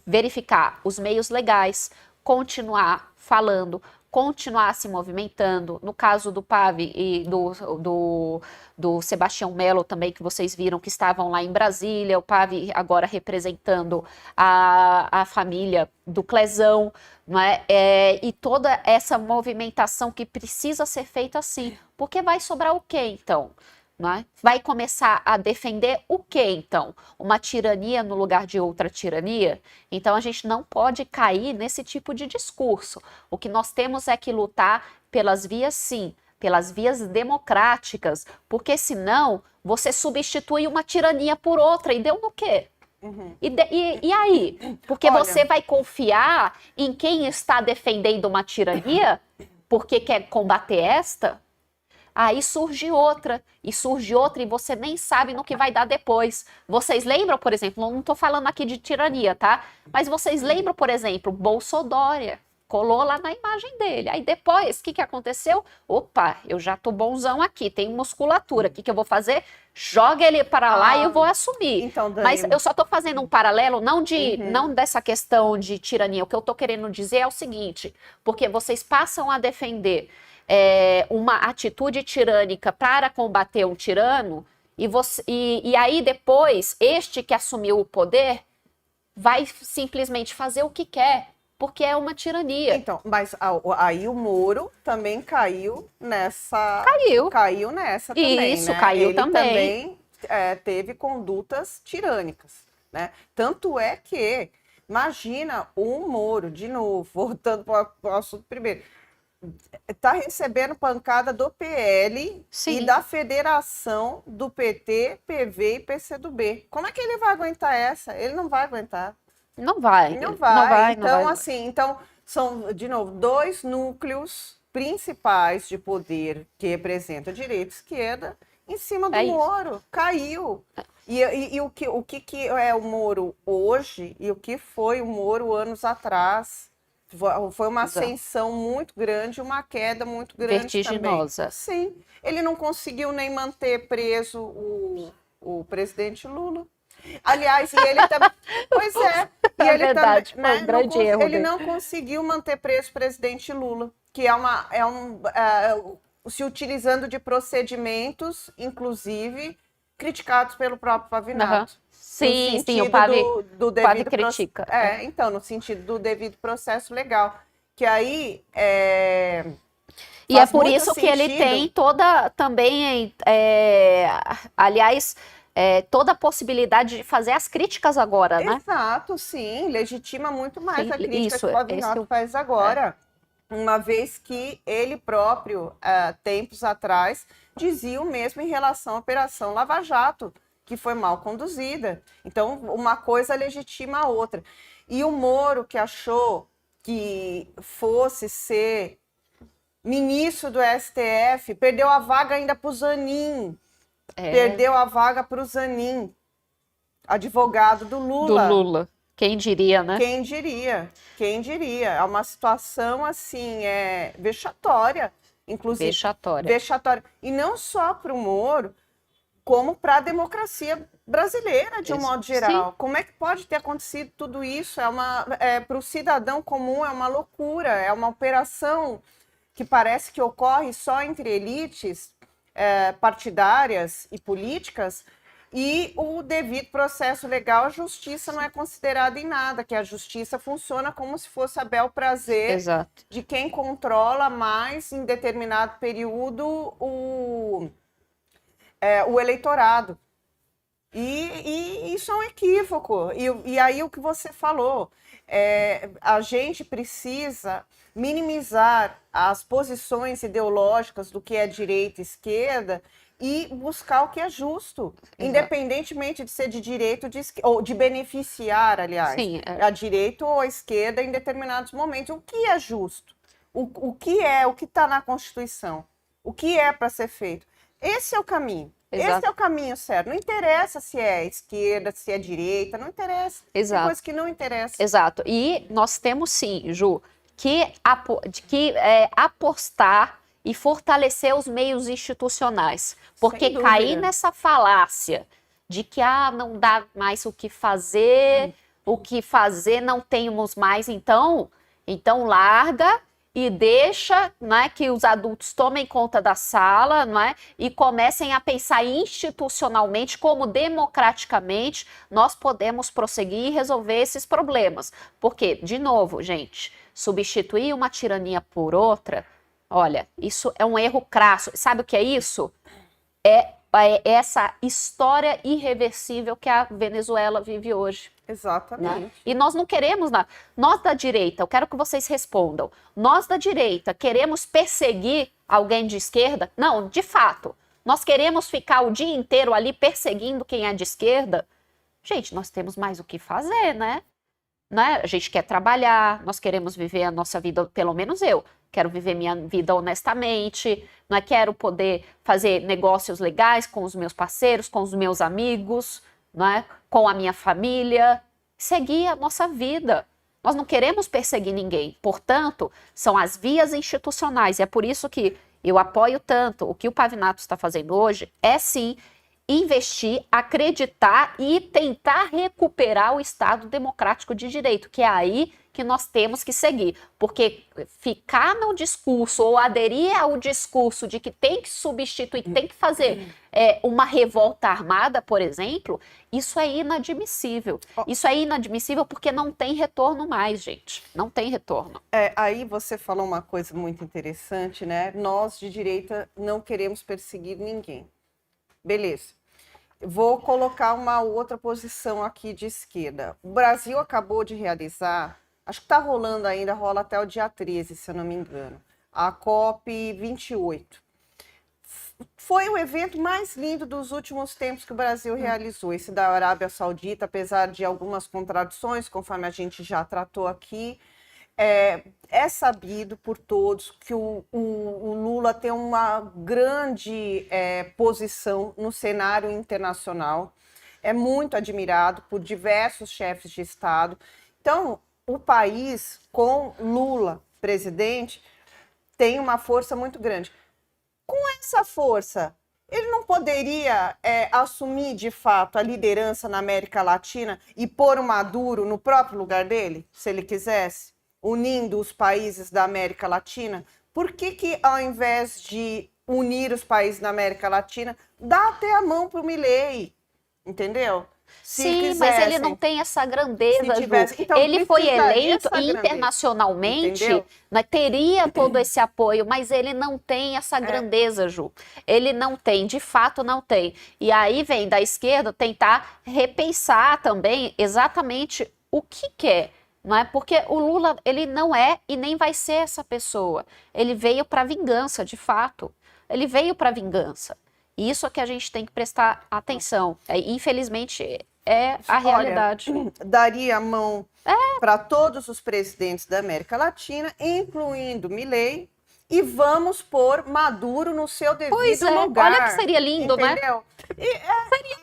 verificar os meios legais, continuar falando, continuar se movimentando. No caso do Pave e do Sebastião Melo também, que vocês viram que estavam lá em Brasília, o Pave agora representando a família do Clezão, não é? E toda essa movimentação que precisa ser feita assim, porque vai sobrar o quê então? Não é? Vai começar a defender o quê então? Uma tirania no lugar de outra tirania? Então a gente não pode cair nesse tipo de discurso. O que nós temos é que lutar pelas vias sim, pelas vias democráticas, porque senão você substitui uma tirania por outra e deu no quê? E aí? Porque você vai confiar em quem está defendendo uma tirania porque quer combater esta? Aí surge outra, e você nem sabe no que vai dar depois. Vocês lembram, por exemplo, não estou falando aqui de tirania, tá? Mas vocês lembram, por exemplo, Bolsodória, colou lá na imagem dele. Aí depois, o que aconteceu? Opa, eu já tô bonzão aqui, tem musculatura, o que eu vou fazer? Joga ele para lá e eu vou assumir. Então, Dani, mas eu só tô fazendo um paralelo, não dessa questão de tirania. O que eu tô querendo dizer é o seguinte, porque vocês passam a defender uma atitude tirânica para combater um tirano, e aí depois, este que assumiu o poder vai simplesmente fazer o que quer. porque é uma tirania. Então, mas aí o Moro também caiu nessa. Caiu nessa também, Isso, né? caiu Ele também. teve condutas tirânicas, né? Tanto é que, imagina o Moro, de novo, voltando para o assunto primeiro, está recebendo pancada do PL Sim. e da federação do PT, PV e PCdoB. Como é que ele vai aguentar essa? Ele não vai aguentar. Não vai. Não Não vai. vai, Então, não vai. assim, são, de novo, dois núcleos principais de poder que representam direita e esquerda em cima do É isso. Moro. Caiu. E o que é o Moro hoje e o que foi o Moro anos atrás? Foi uma Exato. ascensão muito grande, uma queda muito grande Vertiginosa. também. Sim. Ele não conseguiu nem manter preso o presidente Lula. Aliás, e ele também. Pois é. E É ele verdade, também, foi um grande erro ele dele. não conseguiu manter preso o presidente Lula, que se utilizando de procedimentos, inclusive, criticados pelo próprio Pavinato. Sim, sim, o do Pavi devido critica. então, no sentido do devido processo legal. Que aí E é faz por muito isso que ele sentido. tem toda também, aliás, toda a possibilidade de fazer as críticas agora, né? Exato, sim, legitima muito mais Sim, a crítica isso, que o Pavinato faz agora. Uma vez que ele próprio, tempos atrás, dizia o mesmo em relação à Operação Lava Jato, que foi mal conduzida. Então, uma coisa legitima a outra. E o Moro, que achou que fosse ser ministro do STF, perdeu a vaga ainda para o Zanin. Perdeu a vaga para o Zanin, advogado do Lula. Do Lula. Quem diria, né? Quem diria? Quem diria? É uma situação assim, vexatória, inclusive. Vexatória. E não só para o Moro, como para a democracia brasileira, de um modo geral. Sim. Como é que pode ter acontecido tudo isso? Para o cidadão comum é uma loucura, é uma operação que parece que ocorre só entre elites partidárias e políticas. E o devido processo legal, a justiça não é considerada em nada, que a justiça funciona como se fosse a bel prazer de quem controla mais em determinado período o eleitorado. E isso é um equívoco. E aí o que você falou, a gente precisa minimizar as posições ideológicas do que é direita e esquerda e buscar o que é justo, independentemente de ser de direita ou de beneficiar, aliás, a direita ou a esquerda em determinados momentos. O que é justo? O que está na Constituição? O que é para ser feito? Esse é o caminho. Esse é o caminho certo. Não interessa se é esquerda, se é direita, não interessa. Tem coisa que não interessa. Exato. E nós temos sim, Ju, que apostar e fortalecer os meios institucionais. Porque cair nessa falácia de que não dá mais o que fazer não temos mais, então larga e deixa, né, que os adultos tomem conta da sala, né, e comecem a pensar institucionalmente como democraticamente nós podemos prosseguir e resolver esses problemas. Porque, de novo, gente, substituir uma tirania por outra, olha, isso é um erro crasso. Sabe o que é isso? É essa história irreversível que a Venezuela vive hoje. Exatamente. Né? E nós não queremos nada. Nós da direita, eu quero que vocês respondam. Nós da direita queremos perseguir alguém de esquerda? Não, de fato. Nós queremos ficar o dia inteiro ali perseguindo quem é de esquerda? Gente, nós temos mais o que fazer, né? A gente quer trabalhar, nós queremos viver a nossa vida, pelo menos eu. Quero viver minha vida honestamente, quero poder fazer negócios legais com os meus parceiros, com os meus amigos, com a minha família, seguir a nossa vida. Nós não queremos perseguir ninguém. Portanto, são as vias institucionais. E é por isso que eu apoio tanto o que o Pavinato está fazendo hoje, sim, investir, acreditar e tentar recuperar o Estado democrático de direito, que é aí que nós temos que seguir. Porque ficar no discurso ou aderir ao discurso de que tem que substituir, tem que fazer uma revolta armada, por exemplo, isso é inadmissível. Isso é inadmissível porque não tem retorno mais, gente. Não tem retorno. Aí você falou uma coisa muito interessante, né? Nós de direita não queremos perseguir ninguém. Beleza. Vou colocar uma outra posição aqui de esquerda. O Brasil acabou de realizar, acho que está rolando ainda, rola até o dia 13, se eu não me engano, a COP28. Foi o evento mais lindo dos últimos tempos que o Brasil realizou. Esse da Arábia Saudita, apesar de algumas contradições, conforme a gente já tratou aqui, é sabido por todos que o Lula tem uma grande posição no cenário internacional, é muito admirado por diversos chefes de Estado. Então, o país, com Lula presidente, tem uma força muito grande. Com essa força, ele não poderia assumir de fato a liderança na América Latina e pôr o Maduro no próprio lugar dele, se ele quisesse? Unindo os países da América Latina, por que ao invés de unir os países da América Latina, dá até a mão para o Milei, entendeu? Sim, mas ele não tem essa grandeza, Ju. Então, ele foi eleito internacionalmente, né, teria todo esse apoio, mas ele não tem essa grandeza, Ju. Ele não tem, de fato não tem. E aí vem da esquerda tentar repensar também exatamente o que quer. Não é? Porque o Lula, ele não é e nem vai ser essa pessoa. Ele veio para vingança, de fato. Ele veio para vingança. E isso é que a gente tem que prestar atenção. Infelizmente, é a realidade. Olha, daria a mão para todos os presidentes da América Latina, incluindo Milei, e vamos pôr Maduro no seu devido lugar. Olha que seria lindo, entendeu? Seria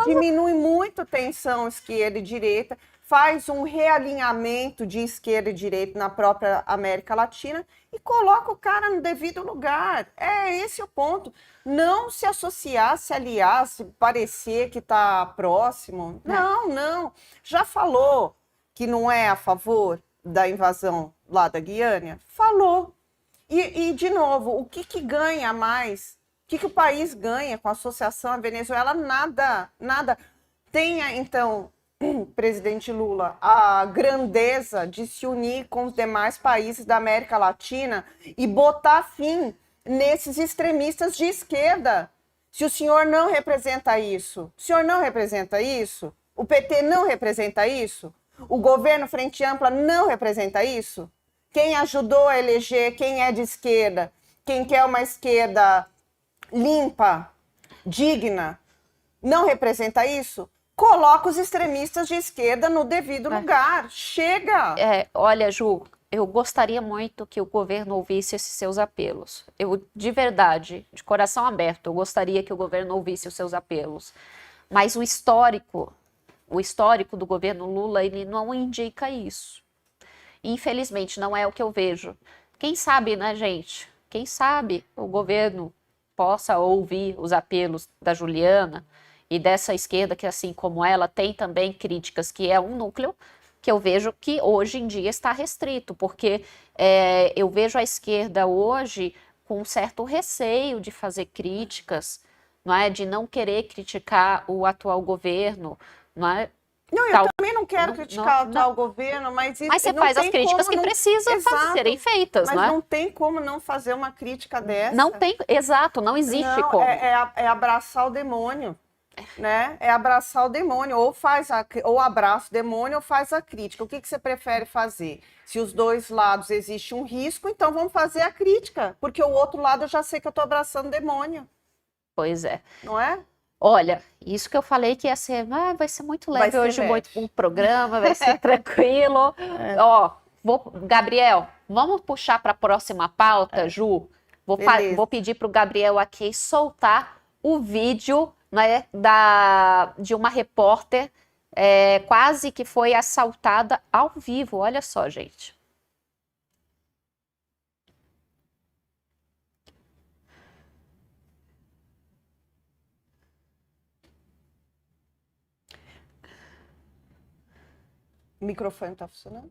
diminui muito a tensão esquerda e direita, faz um realinhamento de esquerda e direita na própria América Latina e coloca o cara no devido lugar. É esse o ponto. Não se associar, se aliar, se parecer que está próximo. Não, não. Já falou que não é a favor da invasão lá da Guiana? Falou. E de novo, o que ganha mais? O que o país ganha com a associação à Venezuela? Nada, nada. Tenha, então, presidente Lula, a grandeza de se unir com os demais países da América Latina e botar fim nesses extremistas de esquerda. Se o senhor não representa isso, o PT não representa isso, o governo Frente Ampla não representa isso, quem ajudou a eleger, quem é de esquerda, quem quer uma esquerda limpa, digna, não representa isso, coloca os extremistas de esquerda no devido lugar. Chega! Olha, Ju, eu gostaria muito que o governo ouvisse esses seus apelos. Eu, de verdade, de coração aberto, eu gostaria que o governo ouvisse os seus apelos. Mas o histórico do governo Lula, ele não indica isso. Infelizmente, não é o que eu vejo. Quem sabe, né, gente? Quem sabe o governo possa ouvir os apelos da Juliana e dessa esquerda que, assim como ela, tem também críticas, que é um núcleo que eu vejo que hoje em dia está restrito, porque eu vejo a esquerda hoje com um certo receio de fazer críticas, não é? De não querer criticar o atual governo, não é? Não, eu também não quero criticar o atual governo, mas você faz as críticas que precisam serem feitas, mas não tem como não fazer uma crítica dessa. Não tem, exato, não existe como. É abraçar o demônio. Né? É abraçar o demônio, ou abraça o demônio ou faz a crítica. O que você prefere fazer? Se os dois lados existe um risco, então vamos fazer a crítica, porque o outro lado eu já sei que eu estou abraçando o demônio. Pois é. Não é? Olha, isso que eu falei que ia ser, vai ser muito leve hoje, um programa, vai ser tranquilo. Ó, Gabriel, vamos puxar para a próxima pauta, Ju? Vou pedir para o Gabriel aqui soltar o vídeo, né, de uma repórter quase que foi assaltada ao vivo. Olha só, gente. O microfone tá funcionando?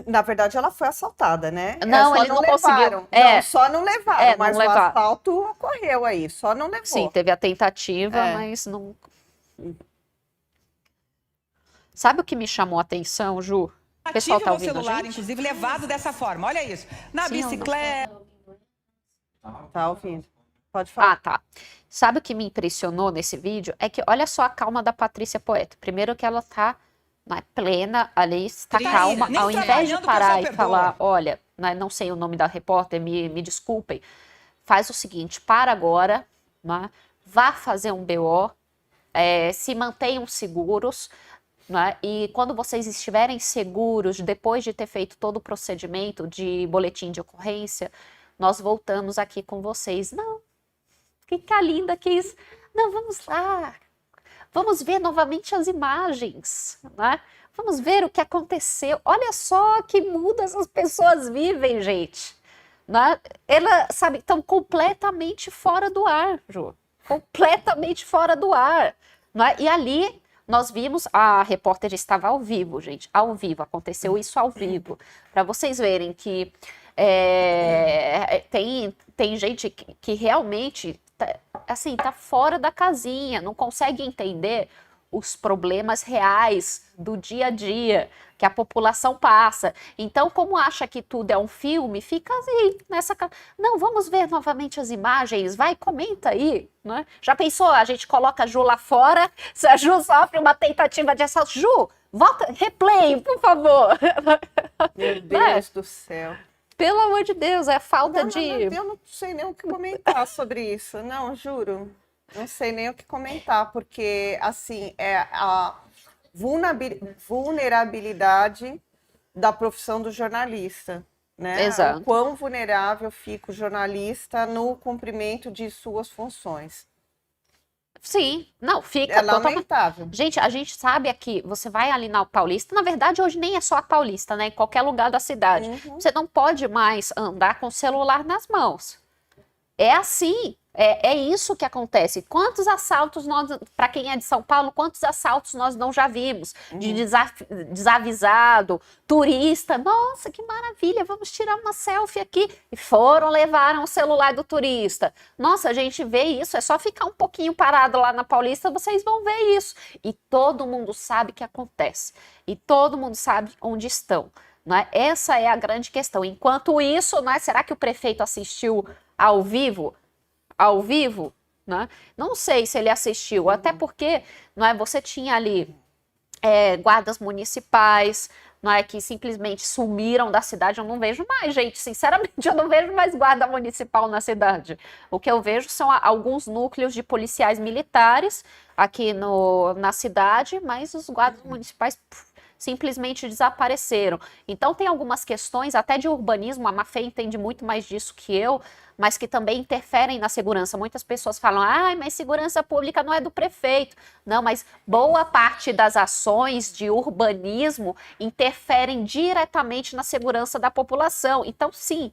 Na verdade, ela foi assaltada, né? Não, Só ele não não conseguiu. levaram. Não, só não levaram, não mas o levar. assalto ocorreu aí, só não levou. Sim, teve a tentativa, É. mas não. Sabe o que me chamou a atenção, Ju? O pessoal tá Tive meu ouvindo a celular, gente? inclusive, levado dessa forma. Olha isso. Na Sim ou não? bicicleta. Tá ouvindo? Pode falar. Ah, tá. Sabe o que me impressionou nesse vídeo? É que olha só a calma da Patrícia Poeta. Primeiro que ela tá plena ali, está Triste. calma, Nem ao invés de trabalhando, o parar pessoal e falar, perdoa. olha, não sei o nome da repórter, me desculpem, faz o seguinte, para agora, né, vá fazer um BO, se mantenham seguros, né, e quando vocês estiverem seguros, depois de ter feito todo o procedimento de boletim de ocorrência, nós voltamos aqui com vocês. Não, fica linda que isso. Não, vamos lá. Vamos ver novamente as imagens, né? Vamos ver o que aconteceu. Olha só que mundo essas pessoas vivem, gente. Né? Elas, sabe, estão completamente fora do ar, Ju. Completamente fora do ar. Né? E ali nós vimos, a repórter estava ao vivo, gente, ao vivo, aconteceu isso ao vivo. Para vocês verem que tem gente que realmente assim, tá fora da casinha, não consegue entender os problemas reais do dia a dia que a população passa. Então, como acha que tudo é um filme, fica assim, nessa... Não, vamos ver novamente as imagens, vai, comenta aí, né? Já pensou, a gente coloca a Ju lá fora, se a Ju sofre uma tentativa de assalto, Ju, volta, replay, por favor. Meu Deus do céu. Pelo amor de Deus, é falta de... Eu não sei nem o que comentar sobre isso. Não, juro. Não sei nem o que comentar, porque, assim, é a vulnerabilidade da profissão do jornalista, né? Exato. O quão vulnerável fica o jornalista no cumprimento de suas funções. Sim, não, fica É totalmente... lamentável. Gente, a gente sabe aqui, você vai ali na Paulista, na verdade hoje nem é só a Paulista, né? Em qualquer lugar da cidade. Você não pode mais andar com o celular nas mãos. É assim, é isso que acontece. Quantos assaltos nós, para quem é de São Paulo, quantos assaltos nós não já vimos? De desavisado, turista, nossa, que maravilha, vamos tirar uma selfie aqui. E levaram o celular do turista. Nossa, a gente vê isso, é só ficar um pouquinho parado lá na Paulista, vocês vão ver isso. E todo mundo sabe que acontece. E todo mundo sabe onde estão. Né? Essa é a grande questão. Enquanto isso, né, será que o prefeito assistiu ao vivo? Ao vivo? Né? Não sei se ele assistiu, até porque você tinha ali guardas municipais, que simplesmente sumiram da cidade. Eu não vejo mais, gente, sinceramente, eu não vejo mais guarda municipal na cidade. O que eu vejo são alguns núcleos de policiais militares aqui na cidade, mas os guardas municipais simplesmente desapareceram. Então tem algumas questões, até de urbanismo, a Mafê entende muito mais disso que eu, mas que também interferem na segurança. Muitas pessoas falam, mas segurança pública não é do prefeito. Não, mas boa parte das ações de urbanismo interferem diretamente na segurança da população. Então, sim,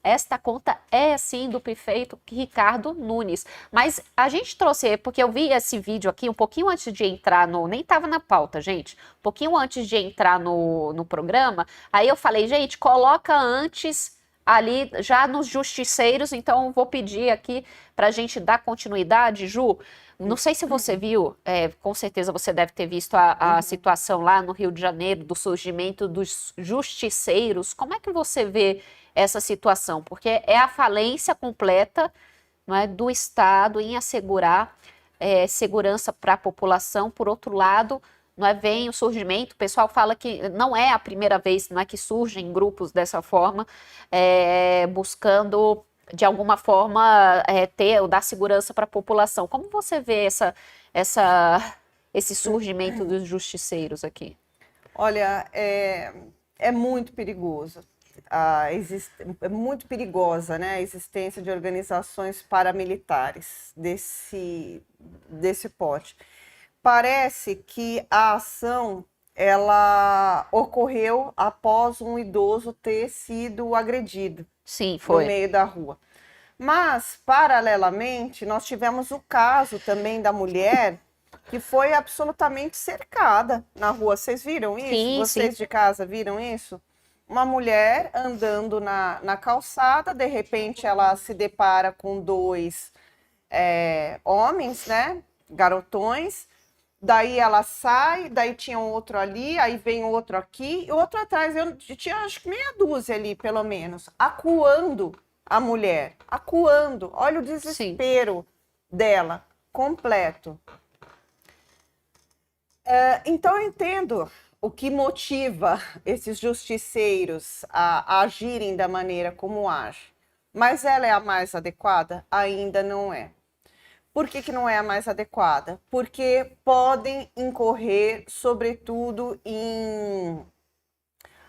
esta conta é sim do prefeito Ricardo Nunes. Mas a gente trouxe, porque eu vi esse vídeo aqui um pouquinho antes de entrar nem estava na pauta, gente, um pouquinho antes de entrar no programa, aí eu falei, gente, coloca antes ali já nos justiceiros, então vou pedir aqui para a gente dar continuidade, Ju. Não sei se você viu, com certeza você deve ter visto a situação lá no Rio de Janeiro, do surgimento dos justiceiros. Como é que você vê essa situação? Porque é a falência completa, não é, do Estado em assegurar segurança para a população. Por outro lado, vem o surgimento, o pessoal fala que não é a primeira vez que surgem grupos dessa forma, buscando de alguma forma ter ou dar segurança para a população. Como você vê esse surgimento dos justiceiros aqui? Olha, é muito perigoso. É muito perigosa, né, a existência de organizações paramilitares desse porte. Parece que a ação ela ocorreu após um idoso ter sido agredido. Sim, foi. No meio da rua. Mas, paralelamente, nós tivemos o caso também da mulher que foi absolutamente cercada na rua. Vocês viram isso? Sim, Vocês de casa viram isso? Uma mulher andando na calçada, de repente ela se depara com dois homens, né? Garotões. Daí ela sai, daí tinha um outro ali, aí vem outro aqui, e outro atrás. Eu tinha acho que meia dúzia ali, pelo menos, acuando a mulher. Acuando. Olha o desespero dela, completo. Então eu entendo o que motiva esses justiceiros a agirem da maneira como agem. Mas ela é a mais adequada? Ainda não é. Por que não é a mais adequada? Porque podem incorrer, sobretudo, em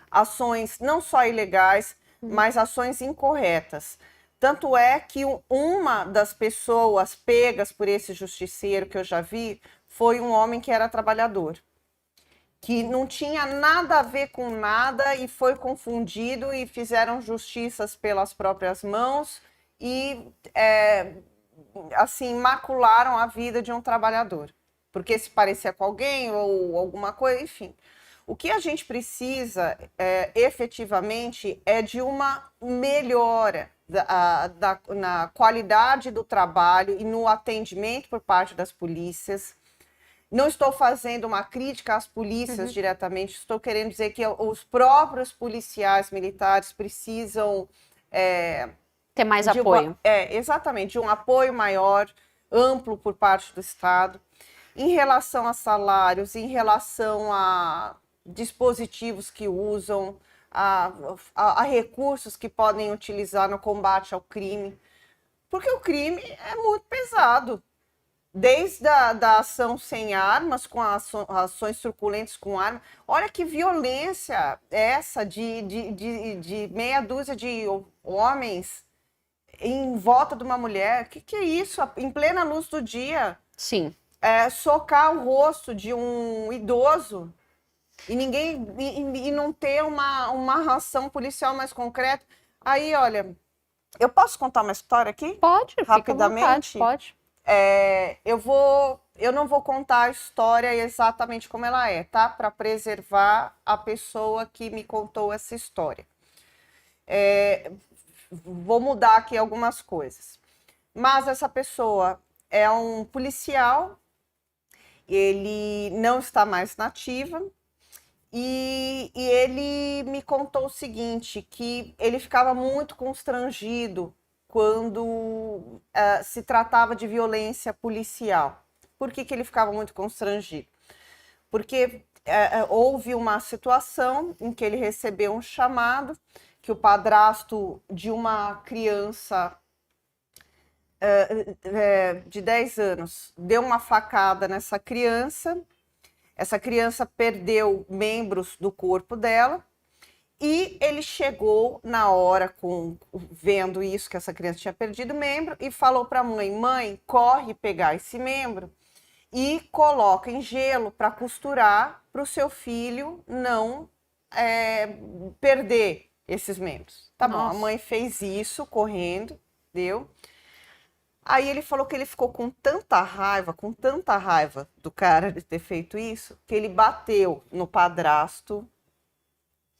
ações não só ilegais, mas ações incorretas. Tanto é que uma das pessoas pegas por esse justiceiro que eu já vi foi um homem que era trabalhador, que não tinha nada a ver com nada e foi confundido e fizeram justiças pelas próprias mãos e assim, macularam a vida de um trabalhador, porque se parecia com alguém ou alguma coisa, enfim. O que a gente precisa, efetivamente, é de uma melhora na qualidade do trabalho e no atendimento por parte das polícias. Não estou fazendo uma crítica às polícias diretamente, estou querendo dizer que os próprios policiais militares precisam ter mais apoio. Exatamente, de um apoio maior, amplo por parte do Estado, em relação a salários, em relação a dispositivos que usam, a recursos que podem utilizar no combate ao crime, porque o crime é muito pesado. Desde da ação sem armas, com ações truculentas com armas. Olha que violência essa de meia dúzia de homens em volta de uma mulher. Que é isso? Em plena luz do dia. Sim. Socar o rosto de um idoso e ninguém e não ter uma ação policial mais concreta. Aí, olha, eu posso contar uma história aqui? Pode, rapidamente. Fica à vontade, pode. Eu não vou contar a história exatamente como ela é, tá? Para preservar a pessoa que me contou essa história. Vou mudar aqui algumas coisas. Mas essa pessoa é um policial, ele não está mais na ativa, e ele me contou o seguinte, que ele ficava muito constrangido quando se tratava de violência policial. Por que ele ficava muito constrangido? Porque houve uma situação em que ele recebeu um chamado que o padrasto de uma criança de 10 anos deu uma facada nessa criança. Essa criança perdeu membros do corpo dela. E ele chegou na hora, vendo isso, que essa criança tinha perdido membro, e falou para a mãe: mãe, corre pegar esse membro e coloca em gelo para costurar para o seu filho não perder esses membros. Tá bom, a mãe fez isso correndo, deu. Aí ele falou que ele ficou com tanta raiva do cara de ter feito isso, que ele bateu no padrasto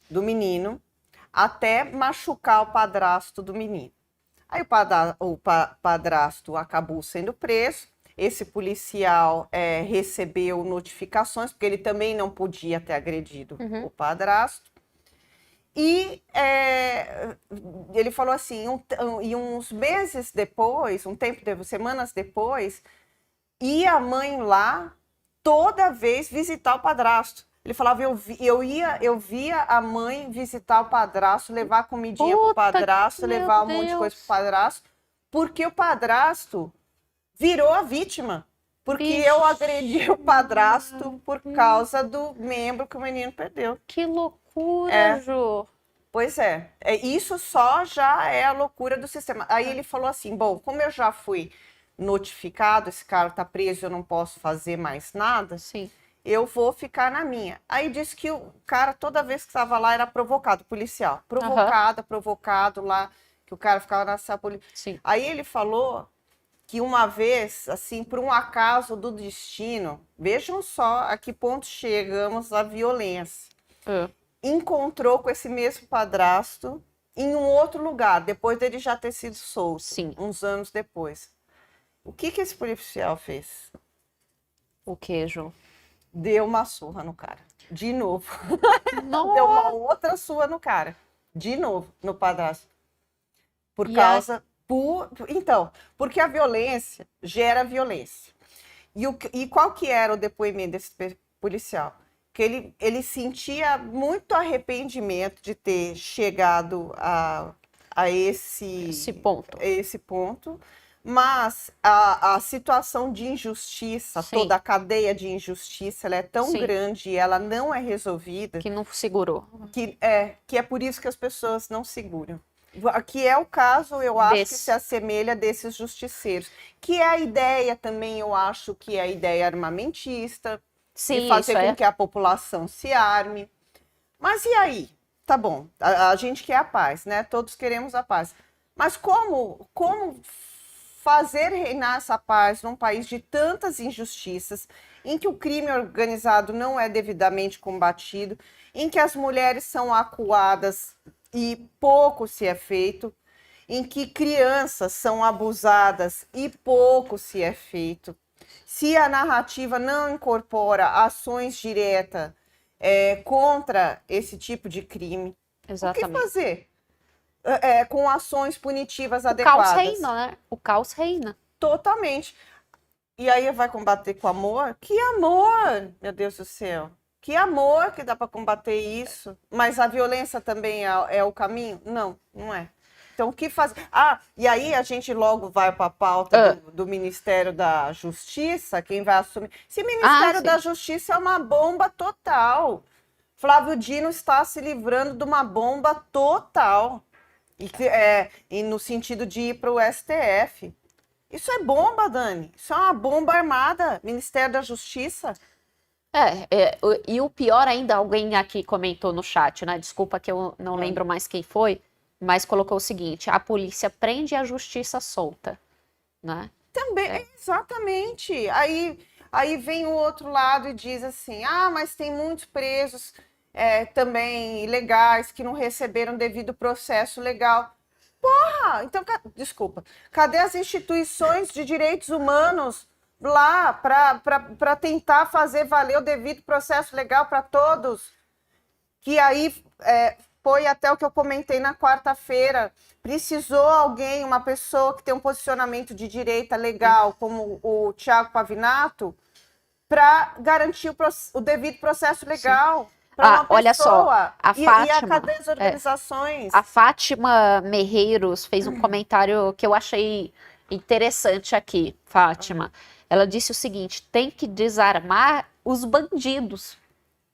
do menino, até machucar o padrasto do menino. Aí o padrasto acabou sendo preso, esse policial recebeu notificações, porque ele também não podia ter agredido o padrasto, e ele falou assim, e uns meses depois, semanas depois, ia a mãe lá toda vez visitar o padrasto. Ele falava, eu via a mãe visitar o padrasto, levar comidinha pro padrasto, levar um monte de coisa pro padrasto, porque o padrasto virou a vítima. Porque eu agredi o padrasto por causa do membro que o menino perdeu. Que loucura, Ju! Pois isso só já é a loucura do sistema. Aí ele falou assim, bom, como eu já fui notificado, esse cara tá preso, eu não posso fazer mais nada. Sim. Eu vou ficar na minha. Aí disse que o cara, toda vez que estava lá, era provocado, policial. Provocado lá, que o cara ficava na polícia. Sim. Aí ele falou que uma vez, assim, por um acaso do destino, vejam só a que ponto chegamos à violência. Encontrou com esse mesmo padrasto em um outro lugar, depois dele já ter sido solto, Sim. uns anos depois. O que esse policial fez? O queijo. Deu uma surra no cara. De novo. Não. Deu uma outra surra no cara. De novo, no padrasto. Por E causa... Então, porque a violência gera violência. E qual que era o depoimento desse policial? Que ele sentia muito arrependimento de ter chegado a esse ponto, mas a situação de injustiça, Sim. toda a cadeia de injustiça, ela é tão Sim. grande e ela não é resolvida, Que não segurou. que é por isso que as pessoas não seguram. Que é o caso, eu acho, que se assemelha desses justiceiros. Que é a ideia também, eu acho, que é a ideia armamentista, Sim, de fazer isso com que a população se arme. Mas e aí? Tá bom, a gente quer a paz, né? Todos queremos a paz. Mas como fazer reinar essa paz num país de tantas injustiças, em que o crime organizado não é devidamente combatido, em que as mulheres são acuadas e pouco se é feito, em que crianças são abusadas e pouco se é feito? Se a narrativa não incorpora ações diretas contra esse tipo de crime, Exatamente. o que fazer? Com ações punitivas O adequadas. caos reina, né? O caos reina. Totalmente. E aí vai combater com amor? Que amor, meu Deus do céu. Que amor que dá para combater isso. Mas a violência também é o caminho? Não, não é. Então, o que fazer? E aí a gente logo vai para a pauta do Ministério da Justiça, quem vai assumir. Esse Ministério da Justiça é uma bomba total. Flávio Dino está se livrando de uma bomba total. E no sentido de ir para o STF. Isso é bomba, Dani. Isso é uma bomba armada. Ministério da Justiça. E o pior ainda, alguém aqui comentou no chat, né? Desculpa que eu não lembro mais quem foi, mas colocou o seguinte: a polícia prende e a justiça solta, né? Também, exatamente. Aí vem o outro lado e diz assim: mas tem muitos presos também ilegais que não receberam devido processo legal. Porra! Então, desculpa. Cadê as instituições de direitos humanos lá para tentar fazer valer o devido processo legal para todos? Que aí foi até o que eu comentei na quarta-feira. Precisou alguém, uma pessoa que tem um posicionamento de direita legal, como o Thiago Pavinato, para garantir o devido processo legal. Olha só, a Fátima, e a cadeia das organizações. A Fátima Merreiros fez um comentário que eu achei interessante aqui, Fátima. Ela disse o seguinte: tem que desarmar os bandidos.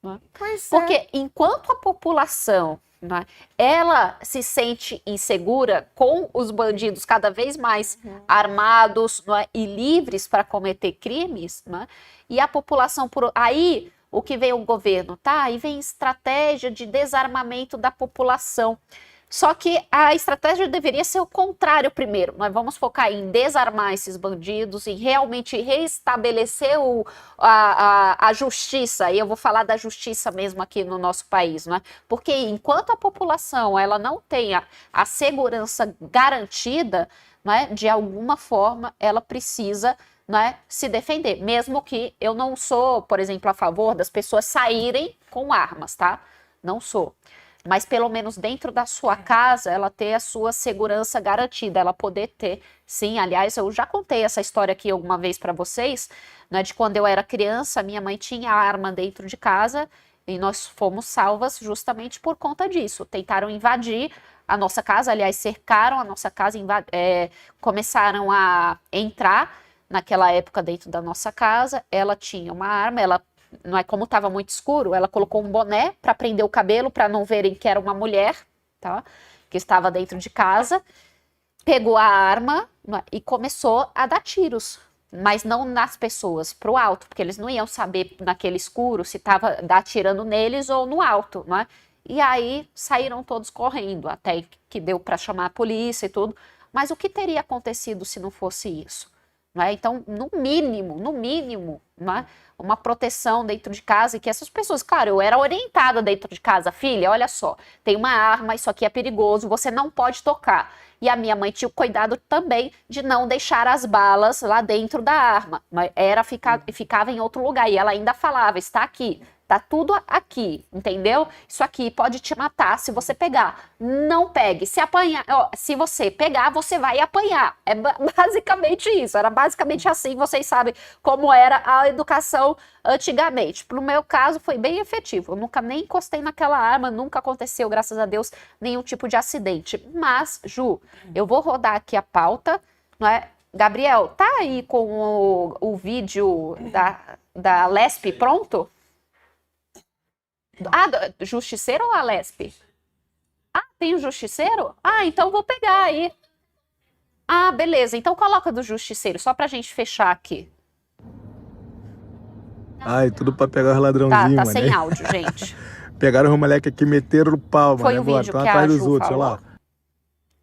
Né? Porque enquanto a população, né, ela se sente insegura com os bandidos cada vez mais armados, né, e livres para cometer crimes, né, e a população aí o que vem o governo, tá? Aí vem estratégia de desarmamento da população. Só que a estratégia deveria ser o contrário primeiro. Nós vamos focar em desarmar esses bandidos, em realmente restabelecer a justiça. E eu vou falar da justiça mesmo aqui no nosso país, né? Porque enquanto a população ela não tenha a segurança garantida, né, de alguma forma ela precisa, né, se defender, mesmo que eu não sou, por exemplo, a favor das pessoas saírem com armas, tá? Não sou. Mas pelo menos dentro da sua casa, ela ter a sua segurança garantida, ela poder ter, sim, aliás, eu já contei essa história aqui alguma vez para vocês, né, de quando eu era criança, minha mãe tinha arma dentro de casa e nós fomos salvas justamente por conta disso. Tentaram invadir a nossa casa, aliás, cercaram a nossa casa, começaram a entrar naquela época dentro da nossa casa. Ela tinha uma arma, ela, não é como estava muito escuro, ela colocou um boné para prender o cabelo, para não verem que era uma mulher, tá? Que estava dentro de casa, pegou a arma, né, e começou a dar tiros, mas não nas pessoas, pro alto, porque eles não iam saber naquele escuro se estava atirando neles ou no alto, né? E aí saíram todos correndo, até que deu para chamar a polícia e tudo. Mas o que teria acontecido se não fosse isso? não é? Então, no mínimo, não é? Uma proteção dentro de casa e que essas pessoas, claro, eu era orientada dentro de casa, filha, olha só, tem uma arma, isso aqui é perigoso, você não pode tocar. E a minha mãe tinha o cuidado também de não deixar as balas lá dentro da arma, mas ficava em outro lugar e ela ainda falava, está aqui. Tá tudo aqui, entendeu? Isso aqui pode te matar se você pegar. Não pegue. Se apanhar, ó, se você pegar, você vai apanhar. É basicamente isso. Era basicamente assim. Vocês sabem como era a educação antigamente. No meu caso, foi bem efetivo. Eu nunca nem encostei naquela arma, nunca aconteceu, graças a Deus, nenhum tipo de acidente. Mas, Ju, eu vou rodar aqui a pauta, não é? Gabriel, tá aí com o vídeo da Lespe pronto? Ah, do Justiceiro ou Alesp? Ah, tem o Justiceiro? Ah, então vou pegar aí. Ah, beleza. Então coloca do Justiceiro, só pra gente fechar aqui. Ai, tudo pra pegar os Tá, ladrãozinhos, tá mano. sem áudio, gente. Pegaram os moleques aqui, meteram o pau, Foi mano. o Agora vídeo estão que a atrás dos Ju outros, olha falou.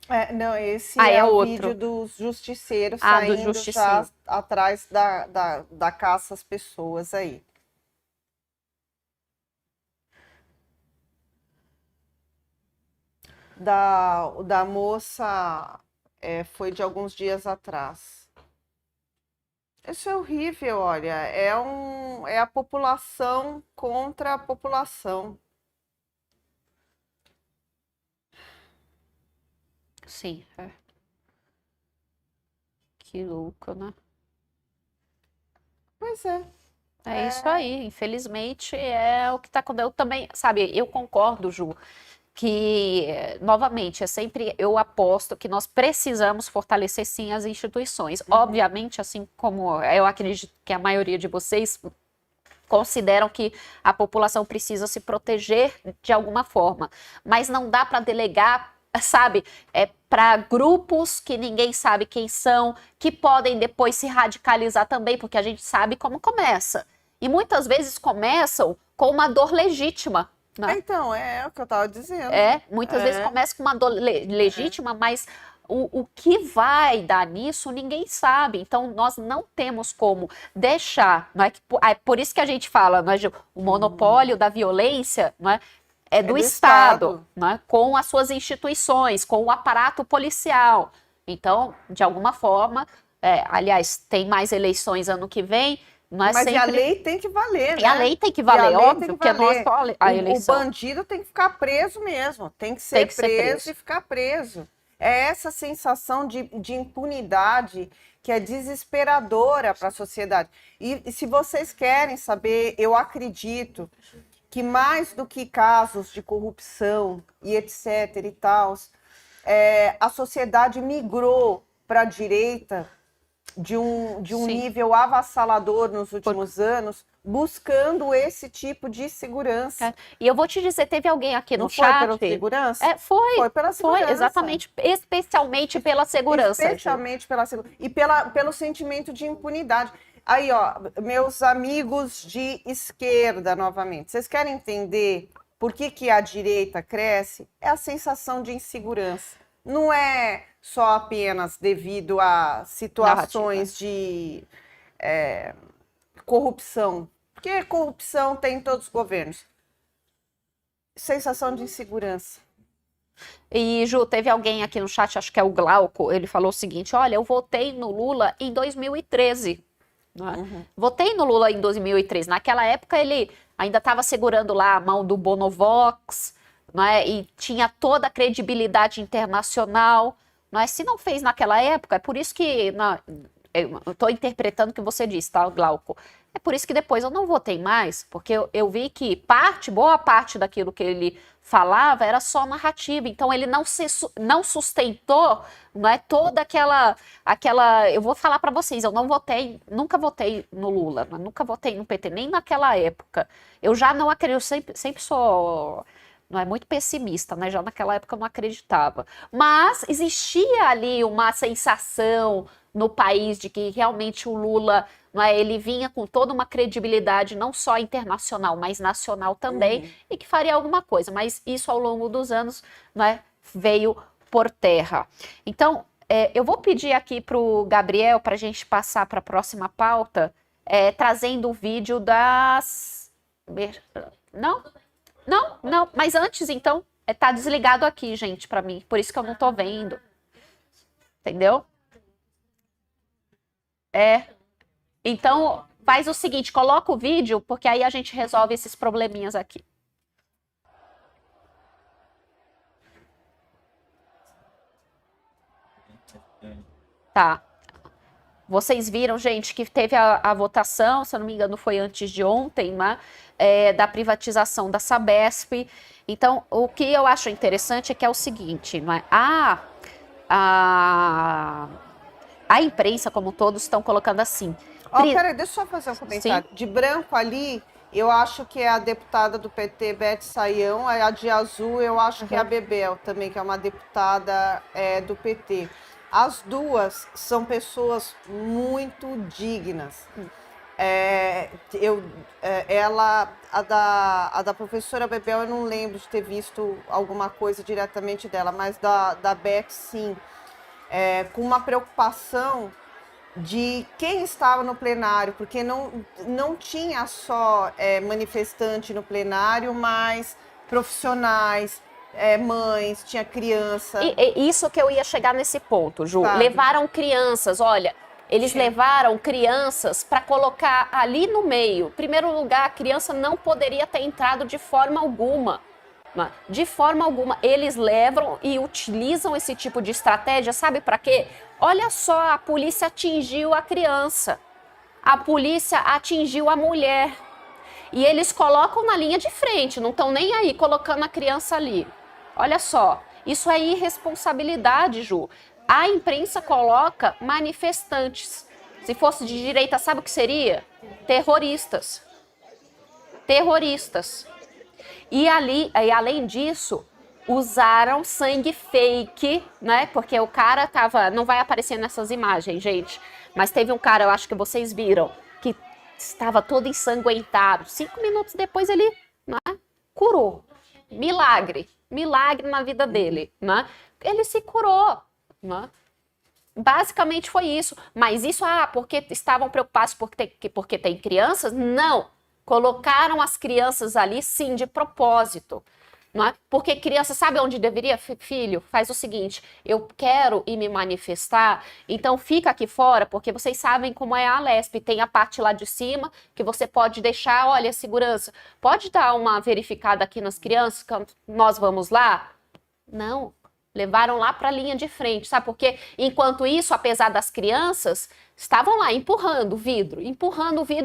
lá. Não, esse Ah, é é o outro. vídeo dos justiceiros Ah, do saindo já Justiceiro. atrás da caça às pessoas aí. Da moça foi de alguns dias atrás. Isso é horrível, olha. É a população contra a população. Sim, é. Que louco, né? Pois é. É isso aí, infelizmente é o que tá acontecendo. Eu também, sabe, eu concordo, Ju, que, novamente, eu aposto que nós precisamos fortalecer sim as instituições. Obviamente, assim como eu acredito que a maioria de vocês consideram que a população precisa se proteger de alguma forma, mas não dá para delegar, sabe, para grupos que ninguém sabe quem são, que podem depois se radicalizar também, porque a gente sabe como começa. E muitas vezes começam com uma dor legítima, né? Então, é o que eu estava dizendo. Muitas vezes começa com uma dor legítima, mas o que vai dar nisso ninguém sabe. Então, nós não temos como deixar. Não é, é por isso que a gente fala, não é, Gil? O monopólio da violência, não é do Estado, não é, com as suas instituições, com o aparato policial. Então, de alguma forma, aliás, tem mais eleições ano que vem. Mas sempre... a lei tem que valer, né? E a lei tem que valer, óbvio, porque não é só a eleição. O bandido tem que ficar preso mesmo, tem que ser preso e ficar preso. É essa sensação de impunidade que é desesperadora para a sociedade. E se vocês querem saber, eu acredito que mais do que casos de corrupção e etc e tal, a sociedade migrou para a direita de um nível avassalador nos últimos anos, buscando esse tipo de segurança. E eu vou te dizer, teve alguém aqui no chat... Não foi pela segurança? Foi pela segurança. Foi, exatamente, especialmente pela segurança. Especialmente pela segurança. E pelo sentimento de impunidade. Aí, ó, meus amigos de esquerda, novamente, vocês querem entender por que a direita cresce? É a sensação de insegurança. Não é só apenas devido a situações de corrupção, porque corrupção tem em todos os governos. Sensação de insegurança. E, Ju, teve alguém aqui no chat, acho que é o Glauco, ele falou o seguinte, olha, eu votei no Lula em 2013. Né? Votei no Lula em 2013. Naquela época ele ainda estava segurando lá a mão do Bonovox, né? E tinha toda a credibilidade internacional. Né? Se não fez naquela época, é por isso que... eu estou interpretando o que você disse, tá, Glauco? É por isso que depois eu não votei mais, porque eu vi que boa parte daquilo que ele falava era só narrativa, então ele não sustentou, não é, toda aquela... Eu vou falar para vocês, eu nunca votei no Lula, nunca votei no PT, nem naquela época. Eu já não acredito, eu sempre sou... Não é muito pessimista, né? Já naquela época eu não acreditava. Mas existia ali uma sensação no país de que realmente o Lula, não é, ele vinha com toda uma credibilidade, não só internacional, mas nacional também, e que faria alguma coisa. Mas isso ao longo dos anos, não é, veio por terra. Então, eu vou pedir aqui para o Gabriel, para a gente passar para a próxima pauta, trazendo o vídeo das... Não? Não, mas antes, então, tá desligado aqui, gente, para mim, por isso que eu não tô vendo. Entendeu? Então, faz o seguinte, coloca o vídeo, porque aí a gente resolve esses probleminhas aqui. Tá. Vocês viram, gente, que teve a votação, se eu não me engano foi antes de ontem, né, da privatização da Sabesp. Então, o que eu acho interessante é que é o seguinte, não é? A imprensa, como todos, estão colocando assim. Peraí, deixa eu só fazer um comentário. Sim. De branco ali, eu acho que é a deputada do PT, Beth Sayão, a de azul eu acho que é a Bebel também, que é uma deputada do PT. As duas são pessoas muito dignas. A da professora Bebel, eu não lembro de ter visto alguma coisa diretamente dela, mas da Beth, sim. Com uma preocupação de quem estava no plenário, porque não tinha só manifestante no plenário, mas profissionais, mães, tinha criança. E isso que eu ia chegar nesse ponto, Ju. Sabe? Levaram crianças, olha, eles levaram crianças para colocar ali no meio. Em primeiro lugar, a criança não poderia ter entrado de forma alguma. De forma alguma. Eles levam e utilizam esse tipo de estratégia, sabe para quê? Olha só, a polícia atingiu a criança. A polícia atingiu a mulher. E eles colocam na linha de frente, não estão nem aí colocando a criança ali. Olha só, isso é irresponsabilidade, Ju. A imprensa coloca manifestantes. Se fosse de direita, sabe o que seria? Terroristas. Terroristas. E além disso, usaram sangue fake, né? Porque o cara tava... Não vai aparecer nessas imagens, gente. Mas teve um cara, eu acho que vocês viram, que estava todo ensanguentado. 5 minutos depois ele, né, curou. Milagre. Milagre na vida dele, né? Ele se curou, né? Basicamente foi isso. Mas isso, porque estavam preocupados porque tem crianças? Não. Colocaram as crianças ali, sim, de propósito. Não é? Porque criança, sabe onde deveria? Filho, faz o seguinte, eu quero ir me manifestar, então fica aqui fora, porque vocês sabem como é a Alesp, tem a parte lá de cima, que você pode deixar, olha, segurança, pode dar uma verificada aqui nas crianças, nós vamos lá? Não, levaram lá para a linha de frente, sabe? Porque enquanto isso, apesar das crianças, estavam lá empurrando o vidro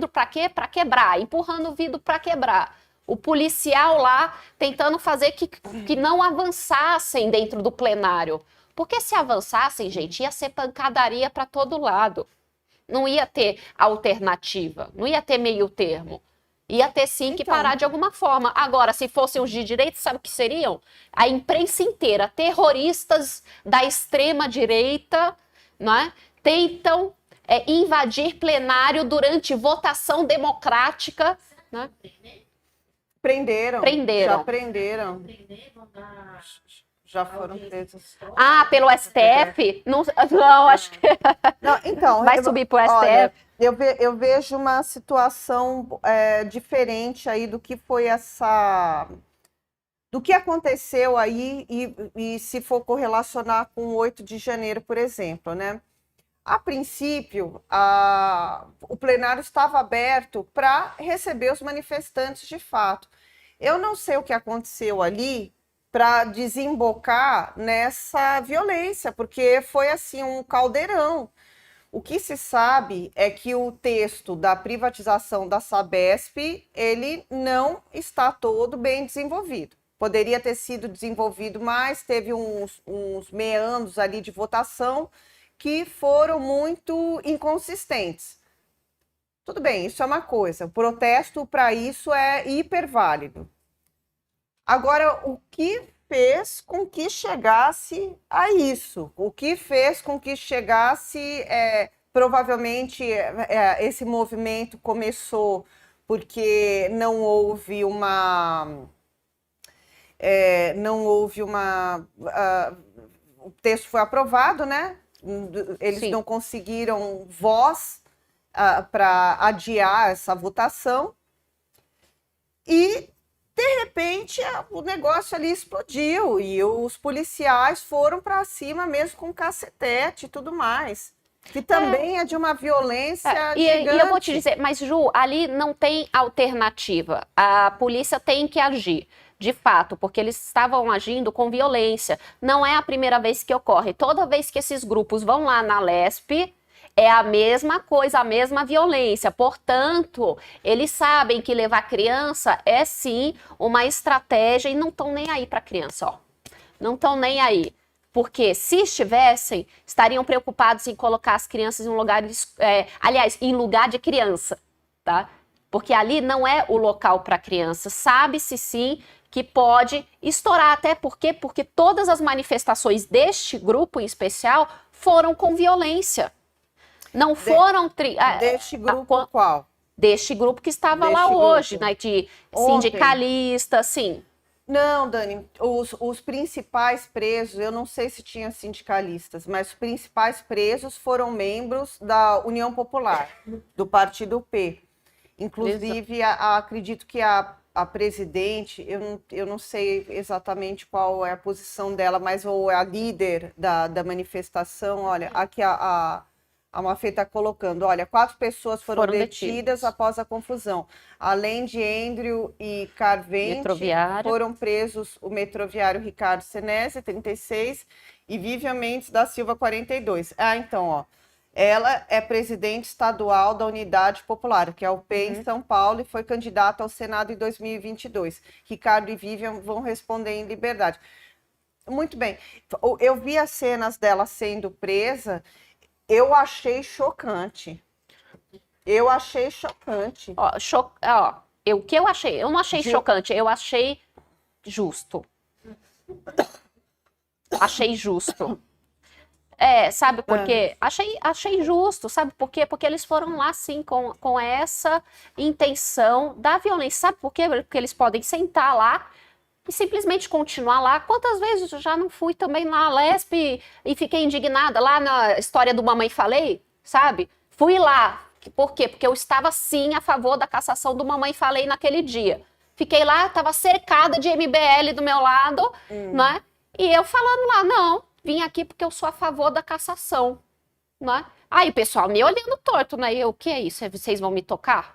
para quê? Para quebrar, empurrando o vidro para quebrar. O policial lá tentando fazer que não avançassem dentro do plenário. Porque se avançassem, gente, ia ser pancadaria para todo lado. Não ia ter alternativa, não ia ter meio termo. Ia ter sim que parar de alguma forma. Agora, se fossem os de direita, sabe o que seriam? A imprensa inteira, terroristas da extrema direita, não é? Tentam invadir plenário durante votação democrática, né? Prenderam. Já prenderam. Já foram presos. Pelo STF? Não, acho que... Não, então... Vai subir pro STF? Olha, eu vejo uma situação diferente aí do que foi do que aconteceu aí e se for correlacionar com o 8 de janeiro, por exemplo, né? A princípio, o plenário estava aberto para receber os manifestantes de fato. Eu não sei o que aconteceu ali para desembocar nessa violência, porque foi assim um caldeirão. O que se sabe é que o texto da privatização da Sabesp, ele não está todo bem desenvolvido. Poderia ter sido desenvolvido mais, teve uns meandros ali de votação, que foram muito inconsistentes. Tudo bem, isso é uma coisa. O protesto para isso é hiper válido. Agora, o que fez com que chegasse a isso? O que fez com que chegasse... provavelmente esse movimento começou porque não houve uma... o texto foi aprovado, né? eles Sim. não conseguiram voz para adiar essa votação. E, de repente, o negócio ali explodiu e os policiais foram para cima mesmo com cacetete e tudo mais. Que também é de uma violência E gigante. eu vou te dizer, mas Ju, ali não tem alternativa. A polícia tem que agir, de fato, porque eles estavam agindo com violência. Não é a primeira vez que ocorre. Toda vez que esses grupos vão lá na Lespe, é a mesma coisa, a mesma violência. Portanto, eles sabem que levar criança é sim uma estratégia e não estão nem aí para criança, ó. Não estão nem aí. Porque se estivessem, estariam preocupados em colocar as crianças em um lugar, aliás, em lugar de criança, tá? Porque ali não é o local para criança. Sabe-se sim que pode estourar, até porque todas as manifestações deste grupo em especial foram com violência. Não foram... Deste grupo qual? Deste grupo que estava lá Deste hoje, grupo. né? De Ontem. sindicalista, sim. Não, Dani, os principais presos, eu não sei se tinha sindicalistas, mas os principais presos foram membros da União Popular, do Partido P. Inclusive, acredito que a presidente, eu não sei exatamente qual é a posição dela, mas ou a líder da manifestação, olha, aqui a Mafê está colocando, olha, 4 pessoas foram detidas após a confusão. Além de Andrew e Carvente, foram presos o metroviário Ricardo Senese, 36, e Vivian Mendes da Silva, 42. Então, ó, ela é presidente estadual da Unidade Popular, que é o P em São Paulo, e foi candidata ao Senado em 2022. Ricardo e Vivian vão responder em liberdade. Muito bem. Eu vi as cenas dela sendo presa. Eu achei chocante. Eu achei chocante. O que eu achei? Eu não achei chocante, eu achei justo. Achei justo. Sabe por quê? Achei justo, sabe por quê? Porque eles foram lá, sim, com essa intenção da violência. Sabe por quê? Porque eles podem sentar lá e simplesmente continuar lá. Quantas vezes eu já não fui também na Lespe e fiquei indignada lá na história do Mamãe Falei, sabe? Fui lá. Por quê? Porque eu estava sim a favor da cassação do Mamãe Falei naquele dia. Fiquei lá, estava cercada de MBL do meu lado, né? E eu falando lá, não, vim aqui porque eu sou a favor da cassação, né? Aí o pessoal me olhando torto, né? E eu, o que é isso? Vocês vão me tocar?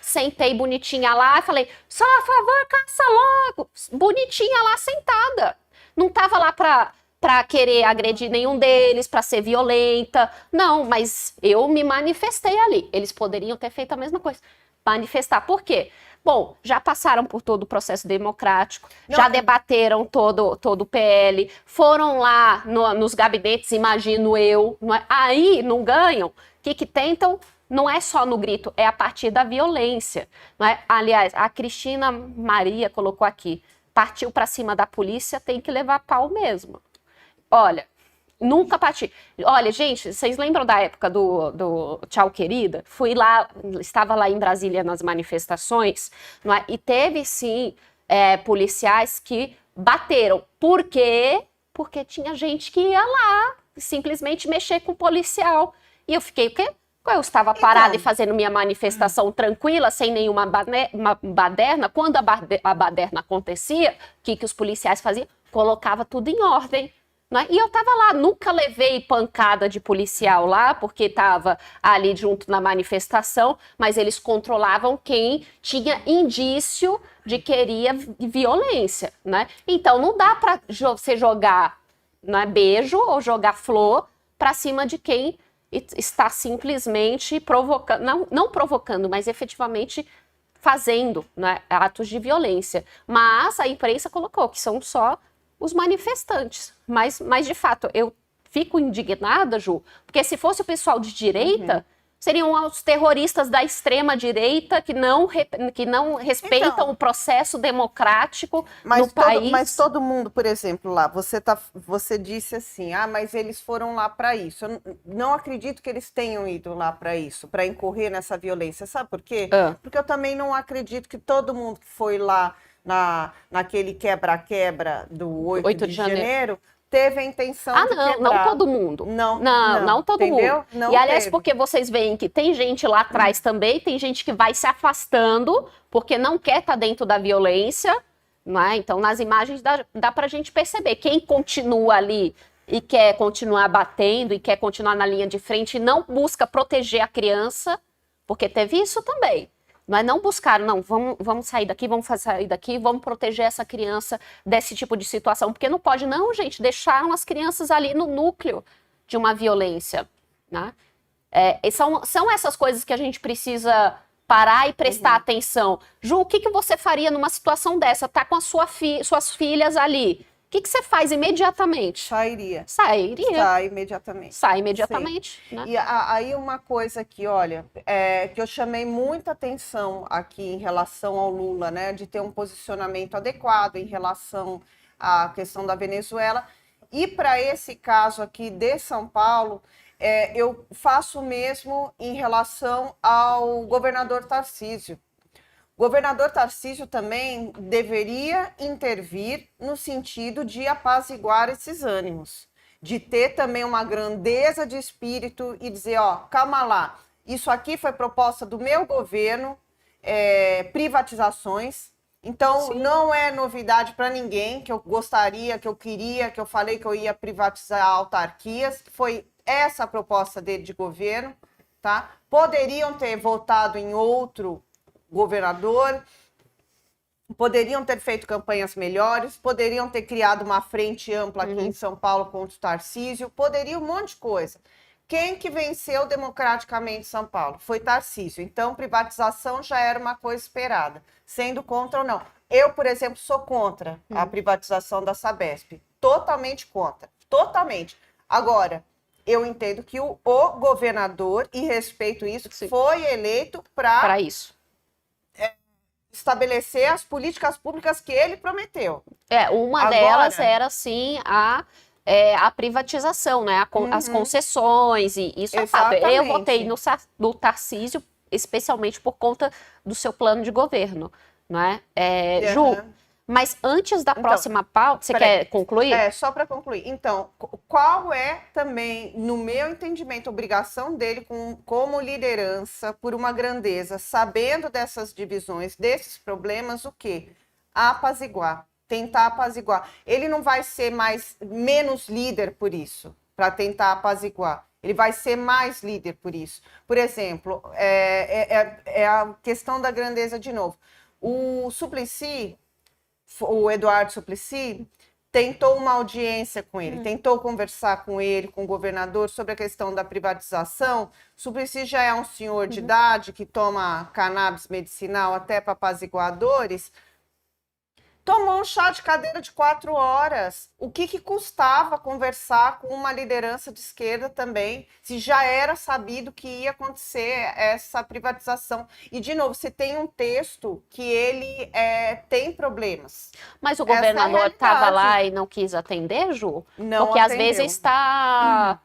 Sentei bonitinha lá e falei, só a favor, caça logo. Bonitinha lá sentada. Não tava lá pra querer agredir nenhum deles, pra ser violenta. Não, mas eu me manifestei ali. Eles poderiam ter feito a mesma coisa. Manifestar. Por quê? Bom, já passaram por todo o processo democrático, já debateram todo o PL, foram lá nos gabinetes, imagino eu. Aí não ganham. O que tentam? Não é só no grito, é a partir da violência. Não é? Aliás, a Cristina Maria colocou aqui, partiu para cima da polícia, tem que levar pau mesmo. Olha, nunca parti. Olha, gente, vocês lembram da época do Tchau Querida? Fui lá, estava lá em Brasília nas manifestações, não é? E teve sim policiais que bateram. Por quê? Porque tinha gente que ia lá simplesmente mexer com o policial. E eu fiquei, o quê? Eu estava parada e fazendo minha manifestação tranquila, sem nenhuma baderna. Quando a baderna acontecia, o que os policiais faziam? Colocava tudo em ordem. Né? E eu estava lá, nunca levei pancada de policial lá, porque estava ali junto na manifestação, mas eles controlavam quem tinha indício de queria violência. Né? Então não dá para você jogar beijo ou jogar flor para cima de quem está simplesmente provocando, não provocando, mas efetivamente fazendo, né, atos de violência. Mas a imprensa colocou que são só os manifestantes. Mas de fato, eu fico indignada, Ju, porque se fosse o pessoal de direita, seriam os terroristas da extrema-direita que não respeitam o processo democrático no país. Mas todo mundo, por exemplo, lá, você disse assim, mas eles foram lá para isso. Eu não acredito que eles tenham ido lá para isso, para incorrer nessa violência. Sabe por quê? Porque eu também não acredito que todo mundo que foi lá naquele quebra-quebra do 8 de janeiro teve a intenção Ah, de não, quebrar. não todo mundo. Não, Não todo entendeu? mundo. Não E aliás, teve. porque vocês veem que tem gente lá atrás também, tem gente que vai se afastando porque não quer estar dentro da violência, não é? Então, nas imagens dá pra gente perceber. Quem continua ali e quer continuar batendo e quer continuar na linha de frente e não busca proteger a criança, porque teve isso também. Mas não buscaram, não, vamos sair daqui, vamos proteger essa criança desse tipo de situação. Porque não pode, não, gente, deixaram as crianças ali no núcleo de uma violência, né? E são essas coisas que a gente precisa parar e prestar atenção. Ju, o que você faria numa situação dessa? Tá com suas filhas ali. O que você faz imediatamente? Sairia. Sairia. Sai imediatamente. Sai imediatamente, né? E aí uma coisa que, olha, que eu chamei muita atenção aqui em relação ao Lula, né? De ter um posicionamento adequado em relação à questão da Venezuela. E para esse caso aqui de São Paulo, eu faço o mesmo em relação ao governador Tarcísio. O governador Tarcísio também deveria intervir no sentido de apaziguar esses ânimos, de ter também uma grandeza de espírito e dizer, ó, calma lá, isso aqui foi proposta do meu governo, privatizações, então não é novidade para ninguém que eu gostaria, que eu queria, que eu falei que eu ia privatizar autarquias, foi essa a proposta dele de governo, tá? Poderiam ter votado em outro governador, poderiam ter feito campanhas melhores, poderiam ter criado uma frente ampla aqui em São Paulo contra o Tarcísio, poderia um monte de coisa. Quem que venceu democraticamente São Paulo? Foi Tarcísio. Então, privatização já era uma coisa esperada, sendo contra ou não. Eu, por exemplo, sou contra a privatização da Sabesp. Totalmente contra. Totalmente. Agora, eu entendo que o governador, e respeito isso, foi eleito para isso. Estabelecer as políticas públicas que ele prometeu. Uma delas era, sim, a privatização, né? As concessões, e isso é fato. Eu votei no Tarcísio, especialmente por conta do seu plano de governo, né? Ju, mas antes da próxima pauta, você quer concluir? Só para concluir. Então, qual é também, no meu entendimento, a obrigação dele como liderança por uma grandeza, sabendo dessas divisões, desses problemas, o quê? Apaziguar, tentar apaziguar. Ele não vai ser menos líder por isso, para tentar apaziguar. Ele vai ser mais líder por isso. Por exemplo, a questão da grandeza de novo. O Eduardo Suplicy, tentou uma audiência com ele, tentou conversar com ele, com o governador, sobre a questão da privatização. Suplicy já é um senhor de idade que toma cannabis medicinal até para apaziguar dores. Tomou um chá de cadeira de 4 horas. O que custava conversar com uma liderança de esquerda também, se já era sabido que ia acontecer essa privatização? E, de novo, você tem um texto que ele tem problemas. Mas o governador estava lá e não quis atender, Ju? Não Porque atendeu. às vezes está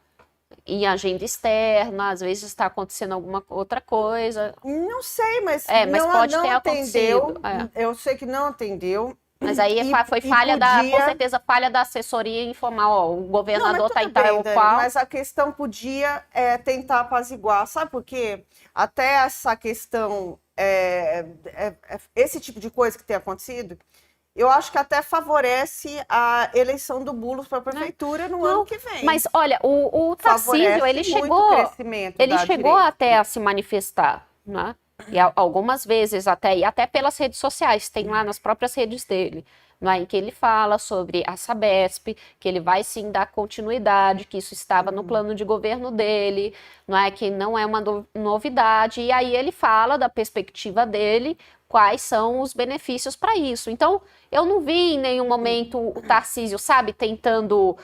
em agenda externa, às vezes está acontecendo alguma outra coisa. Não sei, mas, mas pode ter atendeu. acontecido. Eu sei que não atendeu. Mas aí foi falha com certeza, falha da assessoria em informar, o governador está em tal qual. Mas a questão podia tentar apaziguar. Sabe por quê? Até essa questão, esse tipo de coisa que tem acontecido, eu acho que até favorece a eleição do Boulos para a prefeitura no ano que vem. Mas olha, o Tarcísio, ele chegou até a se manifestar, né? E algumas vezes até pelas redes sociais, tem lá nas próprias redes dele, né, em que ele fala sobre a Sabesp, que ele vai sim dar continuidade, que isso estava no plano de governo dele, não é, que não é uma novidade, e aí ele fala da perspectiva dele, quais são os benefícios para isso. Então, eu não vi em nenhum momento o Tarcísio, sabe, tentando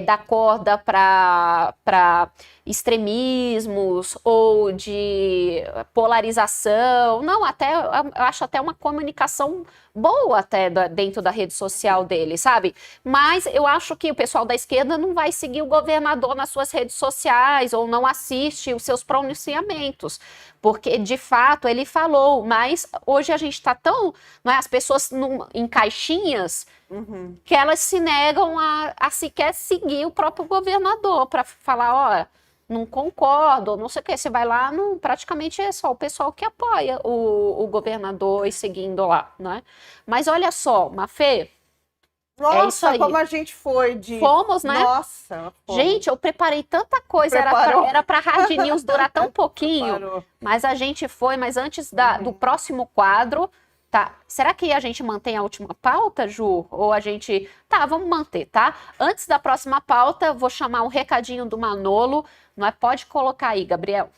dar corda para extremismos ou de polarização. Não, eu acho até uma comunicação boa até dentro da rede social dele, sabe? Mas eu acho que o pessoal da esquerda não vai seguir o governador nas suas redes sociais ou não assiste os seus pronunciamentos, porque de fato ele falou, mas hoje a gente está tão, não é, as pessoas em caixinhas que elas se negam a sequer seguir o próprio governador para falar, ó, não concordo, não sei o que. Você vai lá, praticamente é só o pessoal que apoia o governador e seguindo lá, né? Mas olha só, Mafê, Nossa, é isso aí. como a gente foi de... Fomos, né? Nossa, fomos. Gente, eu preparei tanta coisa, Preparou. era para Hard News durar tão pouquinho, Preparou. mas a gente foi, mas antes do próximo quadro, tá? Será que a gente mantém a última pauta, Ju? Ou a gente... Tá, vamos manter, tá? Antes da próxima pauta, vou chamar um recadinho do Manolo, não é? Pode colocar aí, Gabriel.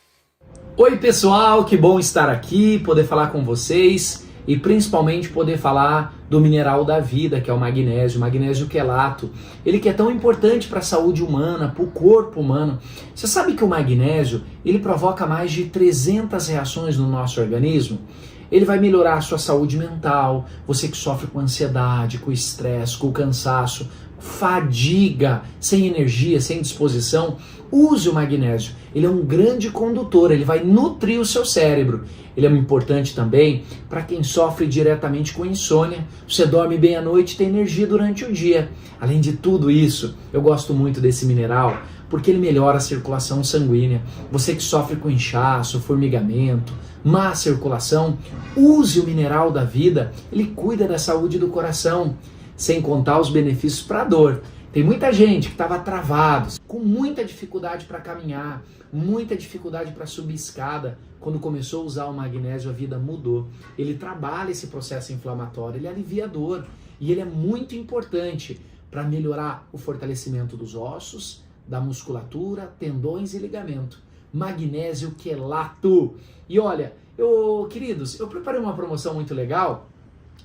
Oi pessoal, que bom estar aqui, poder falar com vocês e principalmente poder falar do mineral da vida, que é o magnésio quelato. Ele que é tão importante para a saúde humana, para o corpo humano. Você sabe que o magnésio, ele provoca mais de 300 reações no nosso organismo? Ele vai melhorar a sua saúde mental, você que sofre com ansiedade, com estresse, com cansaço, fadiga, sem energia, sem disposição. Use o magnésio, ele é um grande condutor, ele vai nutrir o seu cérebro. Ele é importante também para quem sofre diretamente com insônia. Você dorme bem à noite e tem energia durante o dia. Além de tudo isso, eu gosto muito desse mineral porque ele melhora a circulação sanguínea. Você que sofre com inchaço, formigamento, má circulação, use o mineral da vida, ele cuida da saúde do coração, sem contar os benefícios para a dor. Tem muita gente que estava travado, com muita dificuldade para caminhar, muita dificuldade para subir escada. Quando começou a usar o magnésio, a vida mudou. Ele trabalha esse processo inflamatório, ele alivia a dor. E ele é muito importante para melhorar o fortalecimento dos ossos, da musculatura, tendões e ligamento. Magnésio quelato. E olha, queridos, eu preparei uma promoção muito legal,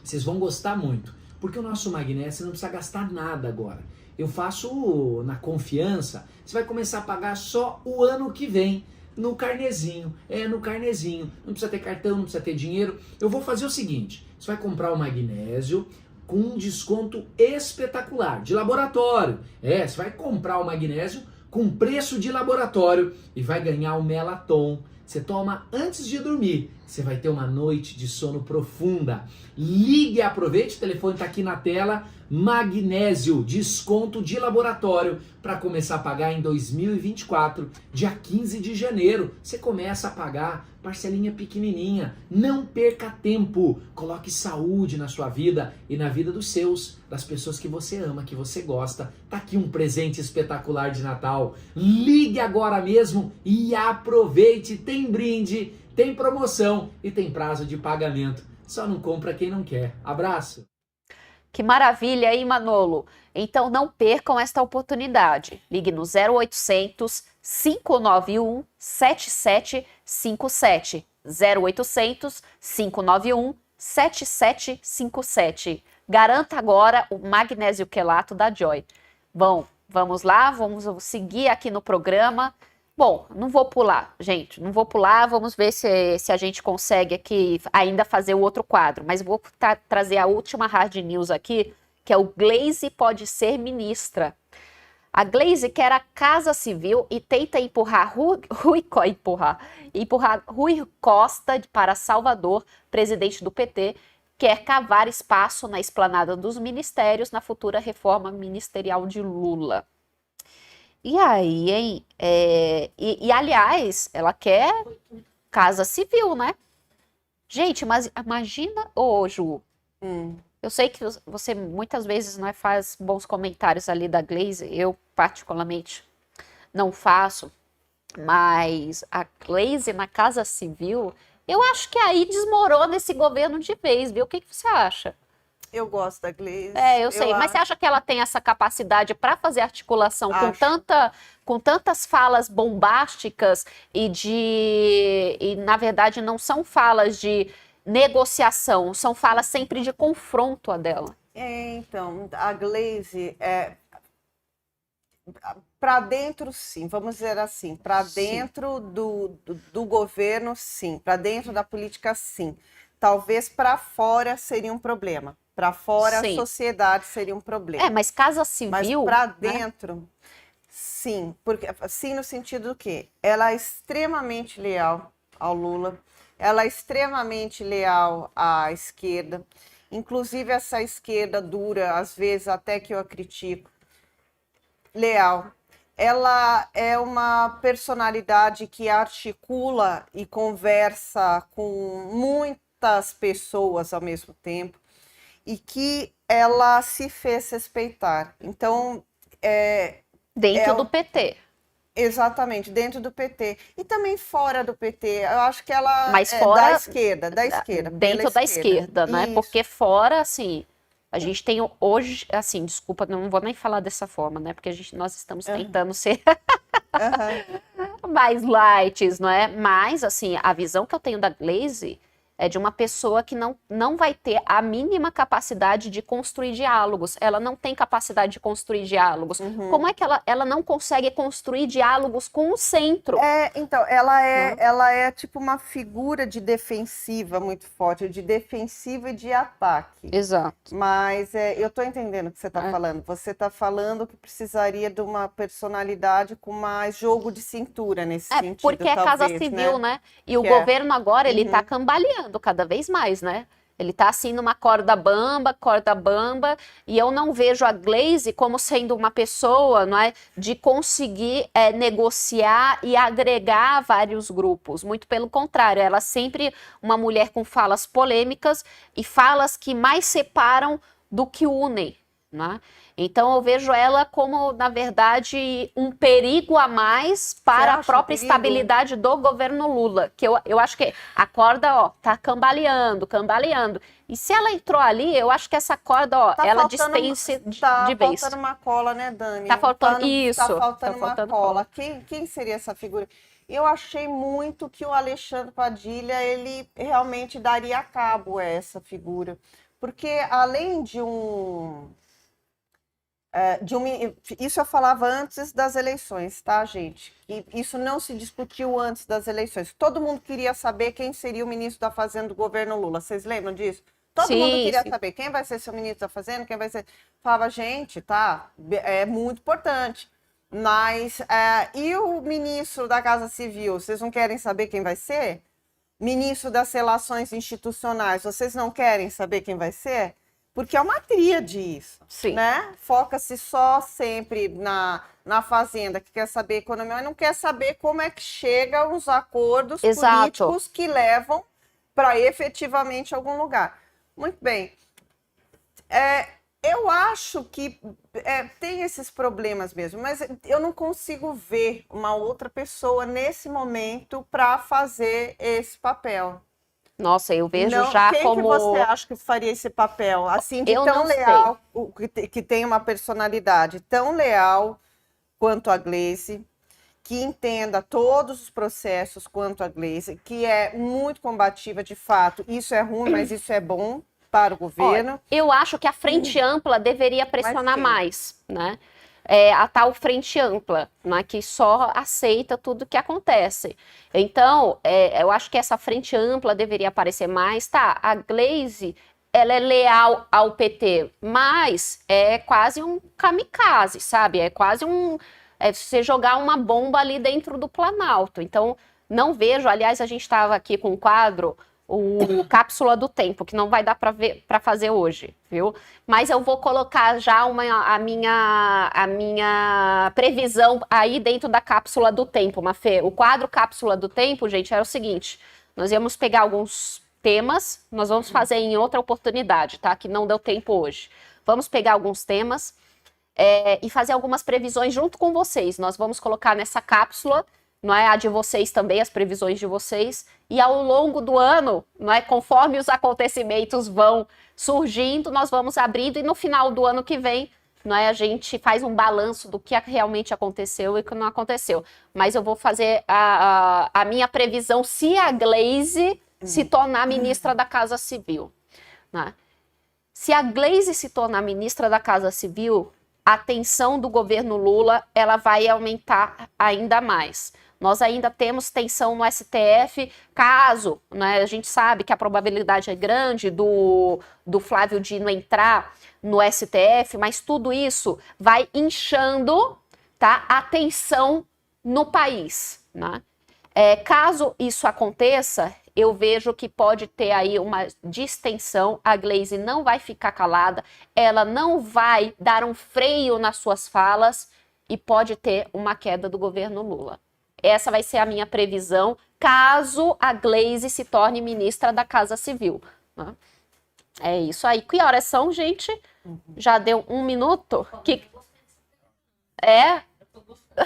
vocês vão gostar muito. Porque o nosso magnésio não precisa gastar nada agora. Eu faço na confiança, você vai começar a pagar só o ano que vem, no carnezinho. No carnezinho. Não precisa ter cartão, não precisa ter dinheiro. Eu vou fazer o seguinte, você vai comprar o magnésio com um desconto espetacular, de laboratório. Você vai comprar o magnésio com preço de laboratório e vai ganhar o Melaton. Você toma antes de dormir. Você vai ter uma noite de sono profunda. Ligue e aproveite, o telefone está aqui na tela. Magnésio, desconto de laboratório para começar a pagar em 2024, dia 15 de janeiro. Você começa a pagar parcelinha pequenininha. Não perca tempo. Coloque saúde na sua vida e na vida dos seus, das pessoas que você ama, que você gosta. Tá aqui um presente espetacular de Natal. Ligue agora mesmo e aproveite. Tem brinde, tem promoção e tem prazo de pagamento. Só não compra quem não quer. Abraço. Que maravilha, hein, Manolo? Então não percam esta oportunidade. Ligue no 0800 591 7757. 0800 591 7757. Garanta agora o magnésio quelato da Joy. Bom, vamos lá, vamos seguir aqui no programa. Bom, não vou pular, gente, não vou pular, vamos ver se a gente consegue aqui ainda fazer o outro quadro, mas vou trazer a última hard news aqui, que é o Glaze pode ser ministra. A Glaze quer a Casa Civil e tenta empurrar Rui Costa para Salvador, presidente do PT, quer cavar espaço na esplanada dos ministérios na futura reforma ministerial de Lula. E aí, hein? Aliás, ela quer Casa Civil, né? Gente, mas imagina, Ju, eu sei que você muitas vezes faz bons comentários ali da Glaze, eu particularmente não faço, mas a Glaze na Casa Civil, eu acho que aí desmorona esse governo de vez, viu? O que você acha? Eu gosto da Glaze. Eu sei, mas você acha que ela tem essa capacidade para fazer articulação com tantas falas bombásticas e na verdade não são falas de negociação, são falas sempre de confronto a dela? Então, a Glaze para dentro, sim, vamos dizer assim, para dentro do governo, sim, para dentro da política, sim. Talvez para fora seria um problema. Para fora, sim. A sociedade seria um problema. Mas Casa Civil... Mas para dentro, sim. Sim, no sentido do quê? Ela é extremamente leal ao Lula. ela é extremamente leal à esquerda, inclusive essa esquerda dura, às vezes até que eu a critico, leal. Ela é uma personalidade que articula e conversa com muitas pessoas ao mesmo tempo e que ela se fez respeitar. Então, Dentro do PT. exatamente, dentro do PT. E também fora do PT. Eu acho que ela Mas é fora- da esquerda, Dentro pela da esquerda, né? Isso. Porque fora, assim, a gente tem hoje, assim, desculpa, não vou nem falar dessa forma, né? Porque nós estamos tentando ser Aham. mais lights, não é? Mas, assim, a visão que eu tenho da Glaze é de uma pessoa que não vai ter a mínima capacidade de construir diálogos. Ela não tem capacidade de construir diálogos. Como é que ela não consegue construir diálogos com o centro? Então, ela é tipo uma figura de defensiva muito forte, de defensiva e de ataque. Exato. Mas eu estou entendendo o que você está falando. Você está falando que precisaria de uma personalidade com mais jogo de cintura nesse sentido, Porque é Casa talvez, Civil, né? E o Que é. governo agora, ele tá cambaleando cada vez mais, né? Ele tá assim numa corda bamba, e eu não vejo a Glaze como sendo uma pessoa, não é, de conseguir negociar e agregar vários grupos. Muito pelo contrário, ela é sempre uma mulher com falas polêmicas e falas que mais separam do que unem, né? Então eu vejo ela como, na verdade, um perigo a mais para a acha um própria perigo? estabilidade do governo Lula, que eu acho que a corda, ó, tá cambaleando. E se ela entrou ali, eu acho que essa corda, ó, ela dispensa de vez. Tá faltando uma cola, né, Dani? Tá faltando isso. Tá faltando Tá uma faltando cola. Quem seria essa figura? Eu achei muito que o Alexandre Padilha, ele realmente daria a cabo a essa figura. Porque além de isso eu falava antes das eleições, tá, gente? E isso não se discutiu antes das eleições. Todo mundo queria saber quem seria o ministro da Fazenda do governo Lula. Vocês lembram disso? Todo mundo queria saber quem vai ser seu ministro da Fazenda, quem vai ser... Falava, gente, tá, é muito importante. Mas, e o ministro da Casa Civil? Vocês não querem saber quem vai ser? Ministro das Relações Institucionais, vocês não querem saber quem vai ser? Porque é uma tríade isso, né? Foca-se só sempre na Fazenda, que quer saber economia, mas não quer saber como é que chegam os acordos políticos que levam para efetivamente algum lugar. Muito bem. Eu acho que tem esses problemas mesmo, mas eu não consigo ver uma outra pessoa nesse momento para fazer esse papel. Nossa, eu vejo Não, já quem como... que você acha que faria esse papel? Assim, de Eu tão não leal, que tem uma personalidade tão leal quanto a Glaze, que entenda todos os processos quanto a Glaze, que é muito combativa de fato. Isso é ruim, mas isso é bom para o governo. Olha, eu acho que a Frente Ampla deveria pressionar mais, né? A tal Frente Ampla, né, que só aceita tudo que acontece. Então, eu acho que essa Frente Ampla deveria aparecer mais. Tá, a Glaze, ela é leal ao PT, mas é quase um kamikaze, sabe? É quase você jogar uma bomba ali dentro do Planalto. Então, não vejo. Aliás, a gente estava aqui com um quadro, o Cápsula do Tempo, que não vai dar para fazer hoje, viu? Mas eu vou colocar já a minha previsão aí dentro da Cápsula do Tempo, Mafê. O quadro Cápsula do Tempo, gente, era o seguinte: nós íamos pegar alguns temas, nós vamos fazer em outra oportunidade, tá? Que não deu tempo hoje. Vamos pegar alguns temas e fazer algumas previsões junto com vocês. Nós vamos colocar nessa cápsula, não é, a de vocês também, as previsões de vocês, e ao longo do ano, não é, conforme os acontecimentos vão surgindo, nós vamos abrindo, e no final do ano que vem, não é, a gente faz um balanço do que realmente aconteceu e o que não aconteceu. Mas eu vou fazer a minha previsão se a Glaze se tornar ministra da Casa Civil, né? Se a Glaze se tornar ministra da Casa Civil, a tensão do governo Lula ela vai aumentar ainda mais. Nós ainda temos tensão no STF, caso, né, a gente sabe que a probabilidade é grande do Flávio Dino entrar no STF, mas tudo isso vai inchando, tá, a tensão no país, né? Caso isso aconteça, eu vejo que pode ter aí uma distensão, a Glaze não vai ficar calada, ela não vai dar um freio nas suas falas e pode ter uma queda do governo Lula. Essa vai ser a minha previsão, caso a Glaze se torne ministra da Casa Civil, né? É isso aí. Que horas são, gente? Já deu 1 minuto?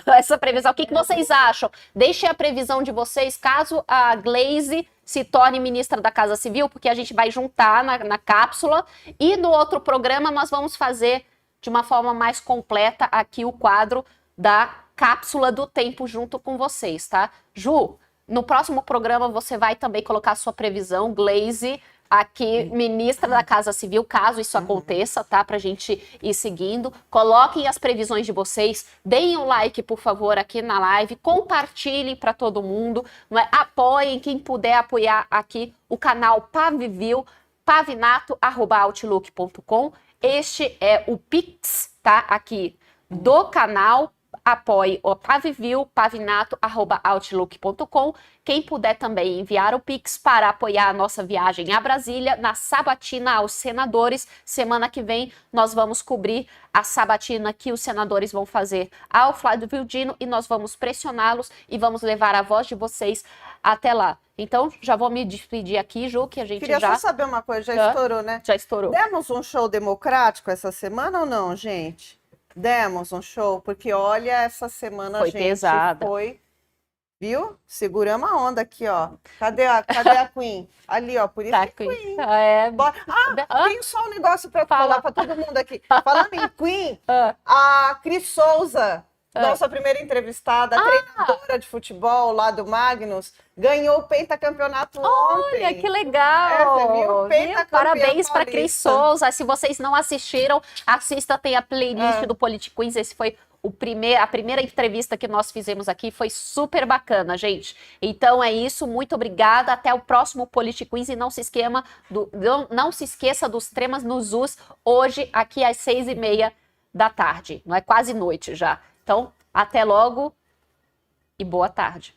Essa previsão, o que vocês acham? Deixem a previsão de vocês caso a Glaze se torne ministra da Casa Civil, porque a gente vai juntar na cápsula e no outro programa nós vamos fazer de uma forma mais completa aqui o quadro da cápsula do tempo junto com vocês, tá? Ju, no próximo programa você vai também colocar a sua previsão, Glaze, aqui, ministra da Casa Civil, caso isso aconteça, tá? Pra gente ir seguindo. Coloquem as previsões de vocês, deem um like, por favor, aqui na live, compartilhem para todo mundo, não é? Apoiem, quem puder apoiar aqui o canal Pavivil, pavinato@outlook.com. Este é o Pix, tá? Aqui do canal. Apoie o Pavivil, pavinato@outlook.com. Quem puder também enviar o Pix para apoiar a nossa viagem a Brasília, na sabatina aos senadores. Semana que vem nós vamos cobrir a sabatina que os senadores vão fazer ao Flávio Dino e nós vamos pressioná-los e vamos levar a voz de vocês até lá. Então, já vou me despedir aqui, Ju, que a gente Queria só saber uma coisa, já estourou, né? Já estourou. Demos um show democrático essa semana ou não, gente? Demos um show, porque olha, essa semana Foi a gente pesada. foi, viu? Seguramos a onda aqui, ó. Cadê a Queen? Ali, ó, por isso Tá, que Queen. Queen. Bora. Tem só um negócio para falar para todo mundo aqui. Falando em Queen, a Cris Souza, nossa primeira entrevistada, treinadora de futebol lá do Magnus, ganhou o pentacampeonato ontem. Olha, que legal! Você viu? Pentacampeã Parabéns para paulista. Cris Souza. Se vocês não assistiram, assista, tem a playlist do Politiquins. Esse foi a primeira entrevista que nós fizemos aqui. Foi super bacana, gente. Então é isso. Muito obrigada. Até o próximo Politiquins. E não se esqueça dos Tremas nos Us, hoje, aqui às 6h30 da tarde. Não é quase noite já. Então, até logo e boa tarde.